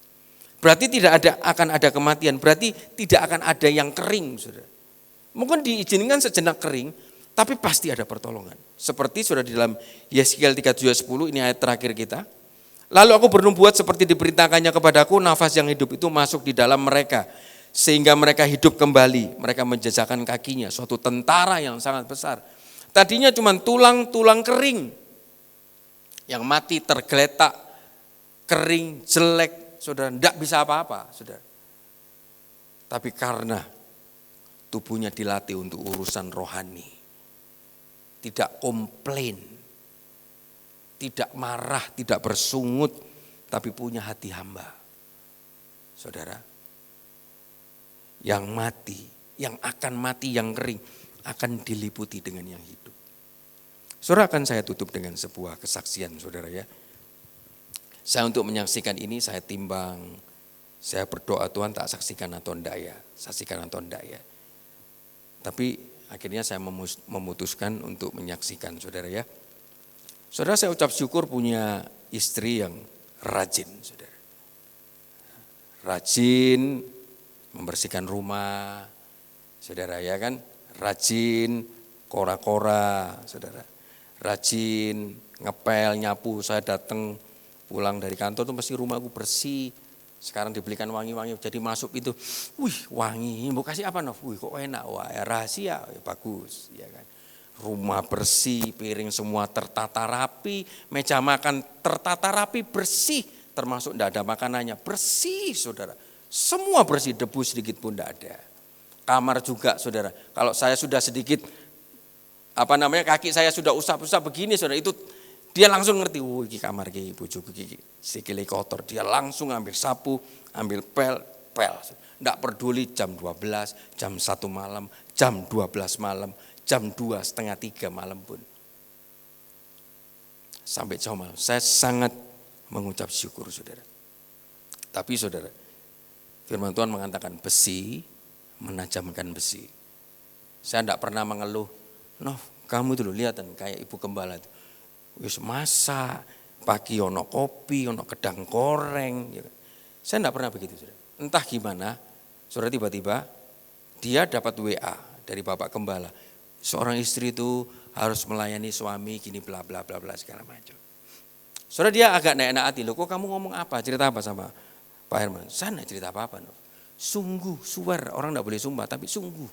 Berarti akan ada kematian, berarti tidak akan ada yang kering, saudara. Mungkin diizinkan sejenak kering, tapi pasti ada pertolongan. Seperti sudah di dalam Yeskiel 37:10, ini ayat terakhir kita. Lalu aku bernubuat seperti diperintahkannya kepadaku, nafas yang hidup itu masuk di dalam mereka. Sehingga mereka hidup kembali, mereka menjejakkan kakinya, suatu tentara yang sangat besar. Tadinya cuma tulang-tulang kering, yang mati tergeletak, kering, jelek, saudara, tidak bisa apa-apa, saudara. Tapi karena tubuhnya dilatih untuk urusan rohani, tidak komplain, tidak marah, tidak bersungut, tapi punya hati hamba. Saudara, yang mati, yang akan mati, yang kering, akan diliputi dengan yang hidup. Saudara, akan saya tutup dengan sebuah kesaksian, saudara ya. Saya untuk menyaksikan ini, saya timbang, saya berdoa Tuhan tak saksikan atau enggak ya, saksikan atau enggak ya. Tapi akhirnya saya memutuskan untuk menyaksikan, saudara ya. Saudara, saya ucap syukur punya istri yang rajin, saudara. Rajin membersihkan rumah, saudara ya kan. Rajin kora-kora, saudara. Rajin ngepel, nyapu. Saya datang pulang dari kantor tuh mesti rumahku bersih. Sekarang dibelikan wangi-wangi, jadi masuk itu, wih wangi, mau kasih apa Nov? Wih kok enak, wah ya rahasia, ya bagus, ya kan. Rumah bersih, piring semua tertata rapi, meja makan tertata rapi, bersih, termasuk tidak ada makanannya, bersih saudara. Semua bersih, debu sedikit pun tidak ada. Kamar juga saudara, kalau saya sudah sedikit, kaki saya sudah usap-usap begini saudara, itu dia langsung ngerti, ini kamar ini bojoku iki sikile kotor. Dia langsung ambil sapu, ambil pel. Enggak peduli jam 12, jam 1 malam, jam 12 malam, jam 2, setengah 3 malam pun. Sampai jauh malam. Saya sangat mengucap syukur saudara. Tapi saudara, firman Tuhan mengatakan besi menajamkan besi. Saya tidak pernah mengeluh, kamu itu lihatan kayak ibu gembala itu. Wis masak, pagi ono kopi, ono kedang goreng. Ya. Saya tidak pernah begitu saudara. Entah gimana, saudara tiba-tiba dia dapat WA dari bapak gembala. Seorang istri itu harus melayani suami gini bla bla bla bla segala macam. Saudara dia agak enak hati, loh kok kamu ngomong apa, cerita apa sama Pak Herman? Saya tidak cerita apa-apa. Sungguh, suar, orang tidak boleh sumpah, tapi sungguh.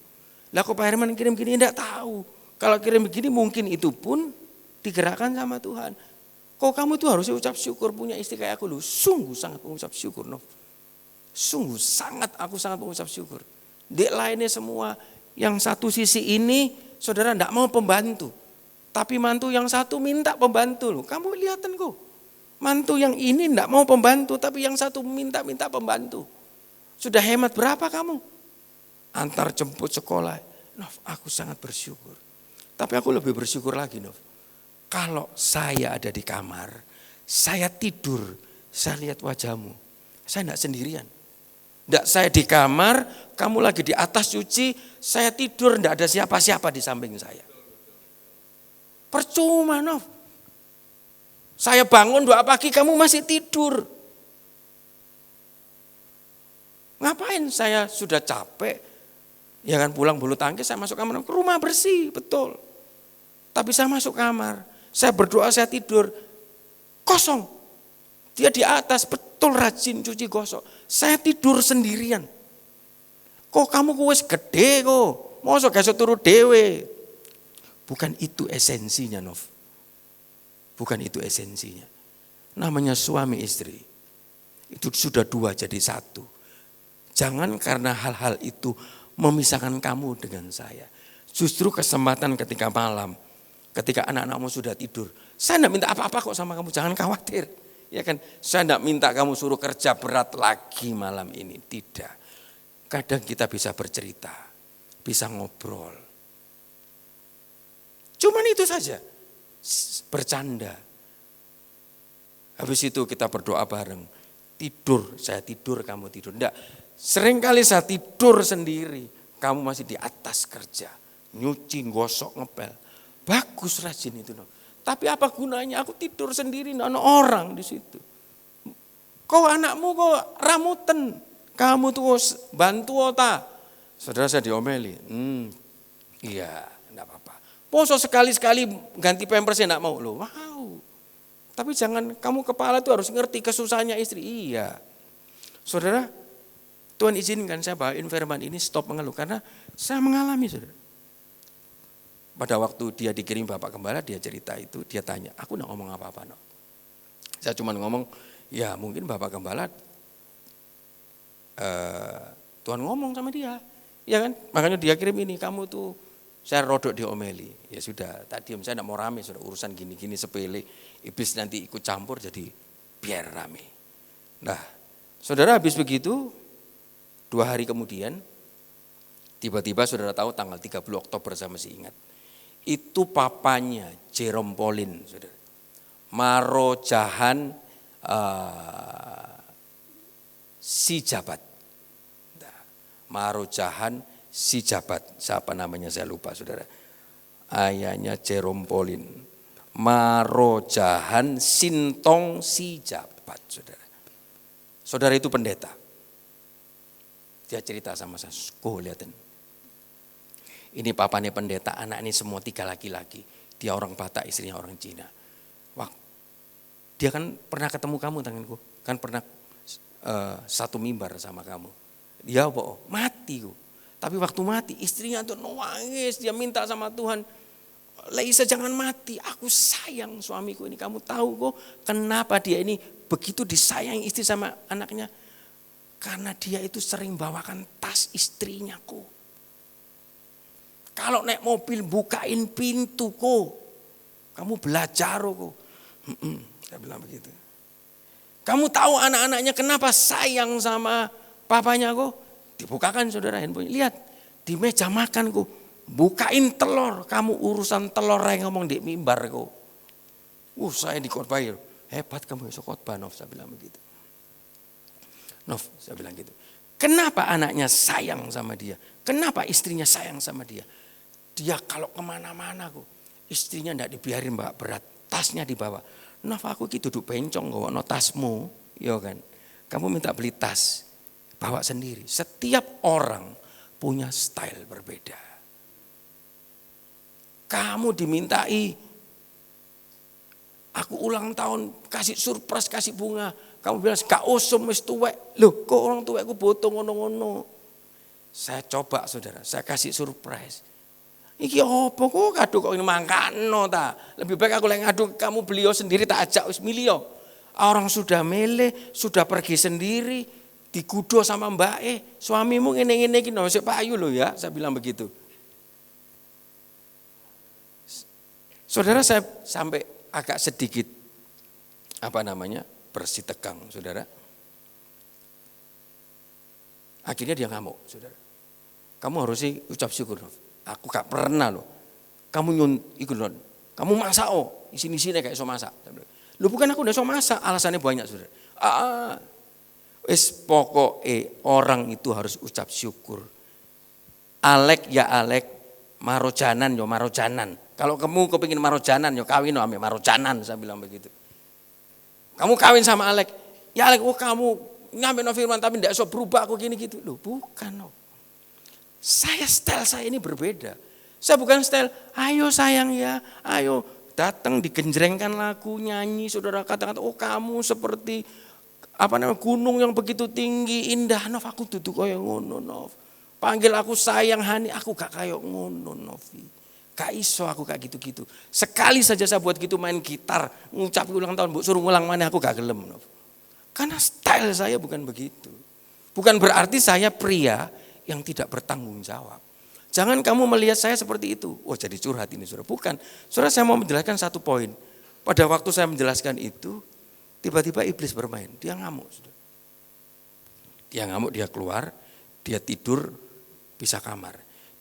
Lah kok Pak Herman kirim gini, tidak tahu. Kalau kirim begini mungkin itu pun digerakkan sama Tuhan. Kok kamu tuh harus ucap syukur punya istri kayak aku loh. Sungguh sangat mengucap syukur. Sungguh aku sangat mengucap syukur. Dek lainnya semua, yang satu sisi ini saudara tidak mau pembantu. Tapi mantu yang satu minta pembantu loh. Kamu lihatan kok. Mantu yang ini tidak mau pembantu, tapi yang satu minta pembantu. Sudah hemat berapa kamu? Antar jemput sekolah. Aku sangat bersyukur. Tapi aku lebih bersyukur lagi, kalau saya ada di kamar, saya tidur, saya lihat wajahmu. Saya tidak sendirian. Tidak, saya di kamar, kamu lagi di atas cuci, saya tidur, tidak ada siapa-siapa di samping saya. Percuma, Saya bangun doa pagi, kamu masih tidur. Ngapain saya sudah capek, ya kan pulang bulu tangkis, saya masuk kamar, rumah bersih, betul. Tapi saya masuk kamar, saya berdoa, saya tidur, kosong. Dia di atas, betul rajin cuci gosok. Saya tidur sendirian. Kok kamu wis gede kok, mosok gak turu dewe. Bukan itu esensinya, Bukan itu esensinya. Namanya suami istri. Itu sudah dua jadi satu. Jangan karena hal-hal itu memisahkan kamu dengan saya. Justru kesempatan ketika malam, ketika anak-anakmu sudah tidur. Saya tidak minta apa-apa kok sama kamu, jangan khawatir. Ya kan, saya tidak minta kamu suruh kerja berat lagi malam ini. Tidak. Kadang kita bisa bercerita, bisa ngobrol. Cuman itu saja. Bercanda. Habis itu kita berdoa bareng. Tidur, saya tidur, kamu tidur. Enggak, seringkali saya tidur sendiri. Kamu masih di atas kerja. Nyuci, gosok, ngepel. Bagus rajin itu. Tapi apa gunanya aku tidur sendiri, tidak ada orang di situ. Kau anakmu kok ramutan. Kamu tuh bantu otak. Saudara saya diomeli. Iya, tidak apa-apa. Poso sekali-sekali ganti pampersnya enggak mau. Loh, wow. Tapi jangan kamu kepala itu harus ngerti kesusahannya istri. Iya. Saudara, Tuhan izinkan saya bawain firman ini stop mengeluh. Karena saya mengalami saudara. Pada waktu dia dikirim Bapak Gembala, dia cerita itu, dia tanya, aku enggak ngomong apa-apa. Saya cuma ngomong, ya mungkin Bapak Gembala, Tuhan ngomong sama dia. Ya kan, makanya dia kirim ini, kamu tuh, saya rodok diomeli. Ya sudah, tadi saya enggak mau rame, sudah urusan gini-gini sepele. Iblis nanti ikut campur jadi biar rame. Nah, saudara habis begitu, 2 hari kemudian, tiba-tiba saudara tahu tanggal 30 Oktober saya masih ingat. Itu papanya Jerome Pauline, saudara. Marojahan si jabat. Nah, Marojahan si jabat, siapa namanya saya lupa saudara. Ayahnya Jerome Pauline. Marojahan Sintong si jabat, saudara. Saudara itu pendeta. Dia cerita sama saya, lihatin. Ini papanya pendeta, anak ini semua 3 laki-laki. Dia orang Batak, istrinya orang Cina. Wah, dia kan pernah ketemu kamu tanganku, kan pernah satu mimbar sama kamu. Dia mati kok. Tapi waktu mati istrinya tuh nangis, dia minta sama Tuhan, Laisa jangan mati, aku sayang suamiku ini. Kamu tahu kok kenapa dia ini begitu disayangi istri sama anaknya? Karena dia itu sering bawakan tas istrinya kok. Kalau naik mobil bukain pintu kok. Kamu belajar kok. Saya bilang begitu. Kamu tahu anak-anaknya kenapa sayang sama papanya kok? Dibukakan saudara handphone. Lihat di meja makan kok. Bukain telur. Kamu urusan telur yang ngomong di mimbar kok. Saya dikorbain. hebat kamu iso khotbah Nov, saya bilang begitu. Nov, saya bilang gitu. Kenapa anaknya sayang sama dia? Kenapa istrinya sayang sama dia? Dia kalau kemana-mana kok, istrinya enggak dibiarin bawa berat, tasnya dibawa. Nov, aku gitu duduk bencong kok, no tasmu, ya kan. Kamu minta beli tas, bawa sendiri. Setiap orang punya style berbeda. Kamu dimintai, aku ulang tahun, kasih surprise, kasih bunga. Kamu bilang, gak usum, wis tuwek. Loh, kok orang tuwekku butuh ngono-ngono. Saya coba saudara, saya kasih surprise. Iki apa kok kado kok ini mangkano ta. Lebih baik aku lagi ngadu kamu beliau sendiri tak ajak wis milio. Orang sudah milih, sudah pergi sendiri, digudo sama mbak suamimu ngene-ngene iki no, sik payu loh ya, saya bilang begitu. Saudara, saya sampai agak sedikit bersih tegang, saudara. Akhirnya dia ngamuk, saudara. Kamu harus sih ucap syukur. Aku gak pernah loh. Kamu kamu masak sini kayak iso masak. Lu bukan aku udah iso masak, alasannya banyak, saudara. Pokoknya orang itu harus ucap syukur. Alek ya alek, marojanan ya marojanan. Kalau kamu kepingin marojanan, ya kawin sama marojanan, saya bilang begitu. Kamu kawin sama Alek, ya Alek, kamu ngambil no firman tapi tidak bisa berubah aku gini gitu. Loh bukan. No. Style saya ini berbeda. Saya bukan style, ayo sayang ya, ayo datang digenjrengkan lagu, nyanyi, saudara kata-kata, kamu seperti gunung yang begitu tinggi, indah. Nov, aku duduk kayak ngono, Nov. Panggil aku sayang, Hani, aku gak kayak ngono, Novi. Gak iso aku kayak gitu-gitu. Sekali saja saya buat gitu main gitar, ngucap ulang tahun, suruh ngulang mana aku gak gelem. Karena style saya bukan begitu. Bukan berarti saya pria yang tidak bertanggung jawab. Jangan kamu melihat saya seperti itu. Oh jadi curhat ini saudara. Bukan. Saudara, saya mau menjelaskan satu poin. Pada waktu saya menjelaskan itu, tiba-tiba iblis bermain. Dia ngamuk. Saudara. Dia ngamuk, dia keluar, dia tidur, pisah kamar.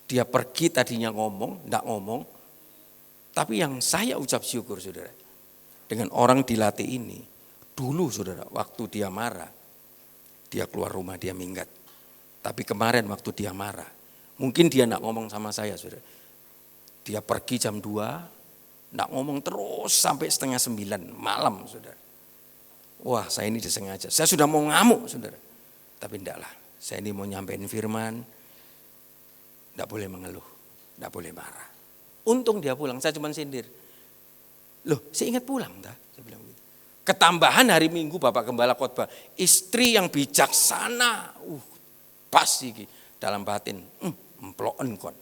Dia pergi tadinya ngomong, enggak ngomong. Tapi yang saya ucap syukur saudara. Dengan orang dilatih ini. Dulu saudara, waktu dia marah. Dia keluar rumah, dia minggat. Tapi kemarin waktu dia marah. Mungkin dia enggak ngomong sama saya saudara. Dia pergi jam 2. Enggak ngomong terus sampai 8:30 malam saudara. Wah saya ini disengaja. Saya sudah mau ngamuk saudara. Tapi enggak lah. Saya ini mau nyampein firman. Tidak boleh mengeluh, tidak boleh marah. Untung dia pulang, saya cuma sindir. Loh, saya ingat pulang, saya bilang gitu. Ketambahan hari Minggu Bapak Gembala khotbah, istri yang bijaksana, pas iki dalam batin, emploken kon.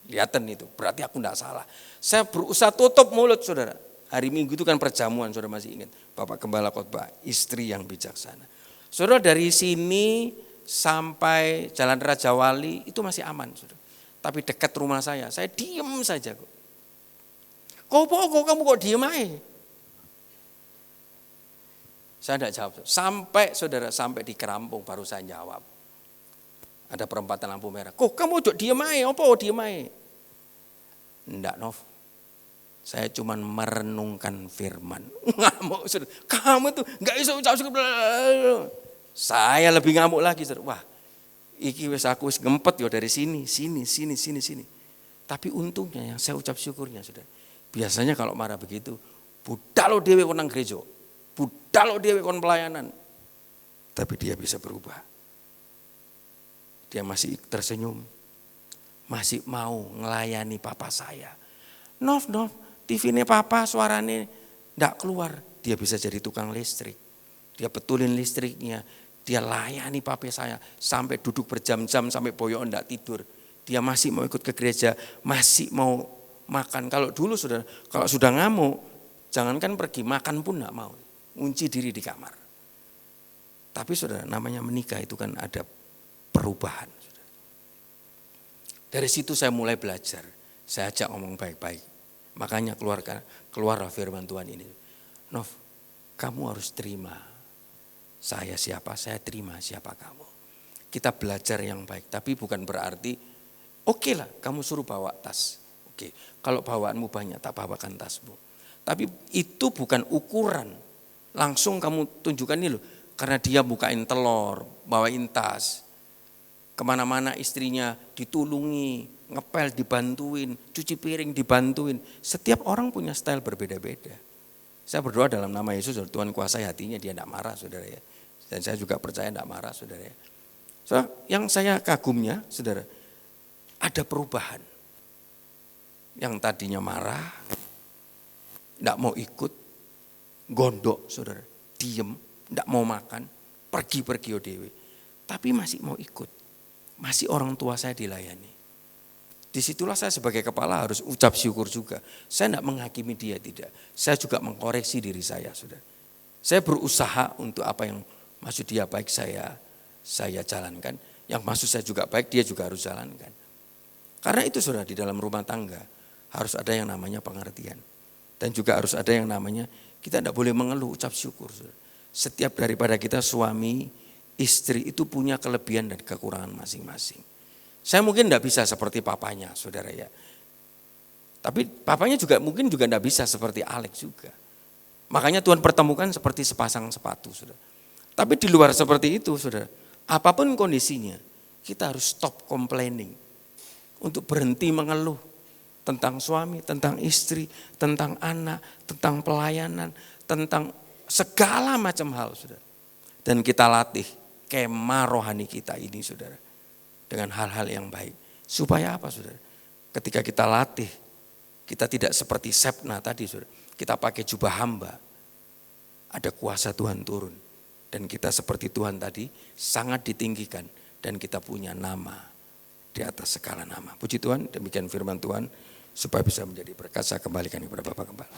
Lihatan itu, berarti aku tidak salah. Saya berusaha tutup mulut saudara. Hari Minggu itu kan perjamuan, saudara masih ingat. Bapak Gembala khotbah, istri yang bijaksana. Saudara, dari sini sampai Jalan Raja Wali itu masih aman, saudara. Tapi dekat rumah saya diem saja kok. Kamu kok diem aja? Saya tidak jawab. Sampai di Kerampung baru saya jawab. Ada perempatan lampu merah. Kok kamu kok diem aja? Apa diem aja? Enggak, Nov. Saya cuma merenungkan firman. Ngamuk, saudara. Kamu tuh nggak bisa ucap syukur. Saya lebih ngamuk lagi, saudara. Wah. Iki aku wis ngempet yo dari sini. Tapi untungnya yang saya ucap syukurnya saudara. Biasanya kalau marah begitu, budal dhewe kon nang gereja. Budal dhewe kon pelayanan. Tapi dia bisa berubah. Dia masih tersenyum. Masih mau ngelayani papa saya. Nov, TV-nya papa suaranya enggak keluar. Dia bisa jadi tukang listrik. Dia betulin listriknya. Dia layani pape saya sampai duduk berjam-jam sampai boyo enggak tidur. Dia masih mau ikut ke gereja, masih mau makan. Kalau dulu kalau sudah ngamuk, jangankan pergi makan pun enggak mau. Kunci diri di kamar. Tapi saudara, namanya menikah itu kan ada perubahan. Saudara. Dari situ saya mulai belajar. Saya ajak ngomong baik-baik. Makanya keluarlah firman Tuhan ini. Nov, kamu harus terima. Saya siapa, saya terima siapa kamu. Kita belajar yang baik, tapi bukan berarti oke lah kamu suruh bawa tas. Oke, kalau bawaanmu banyak tak bawakan tasmu. Tapi itu bukan ukuran Langsung kamu tunjukkan ini loh, karena dia bukain telur, bawain tas. Kemana-mana istrinya ditulungi, ngepel dibantuin, cuci piring dibantuin. Setiap orang punya style berbeda-beda. Saya berdoa dalam nama Yesus, Tuhan kuasai hatinya, dia tidak marah saudara ya. Dan saya juga percaya tidak marah saudara ya. So, yang saya kagumnya saudara, ada perubahan. Yang tadinya marah, tidak mau ikut, gondok saudara, diem, tidak mau makan, pergi-pergi odewe. Tapi masih mau ikut, masih orang tua saya dilayani. Disitulah saya sebagai kepala harus ucap syukur juga. Saya tidak menghakimi dia, tidak. Saya juga mengkoreksi diri saya saudara. Saya berusaha untuk apa yang maksud dia baik saya jalankan. Yang maksud saya juga baik, dia juga harus jalankan. Karena itu saudara, di dalam rumah tangga harus ada yang namanya pengertian. Dan juga harus ada yang namanya, kita tidak boleh mengeluh, ucap syukur. Saudara. Setiap daripada kita suami, istri itu punya kelebihan dan kekurangan masing-masing. Saya mungkin tidak bisa seperti papanya saudara ya. Tapi papanya juga mungkin juga tidak bisa seperti Alex juga. Makanya Tuhan pertemukan seperti sepasang sepatu saudara. Tapi di luar seperti itu saudara, apapun kondisinya, kita harus stop complaining. Untuk berhenti mengeluh tentang suami, tentang istri, tentang anak, tentang pelayanan, tentang segala macam hal saudara. Dan kita latih kemah rohani kita ini saudara, dengan hal-hal yang baik. Supaya apa saudara? Ketika kita latih, kita tidak seperti Sepna tadi saudara. Kita pakai jubah hamba, ada kuasa Tuhan turun. Dan kita seperti Tuhan tadi, sangat ditinggikan. Dan kita punya nama di atas segala nama. Puji Tuhan, demikian firman Tuhan. Supaya bisa menjadi berkat, saya kembalikan kepada Bapak Gembala.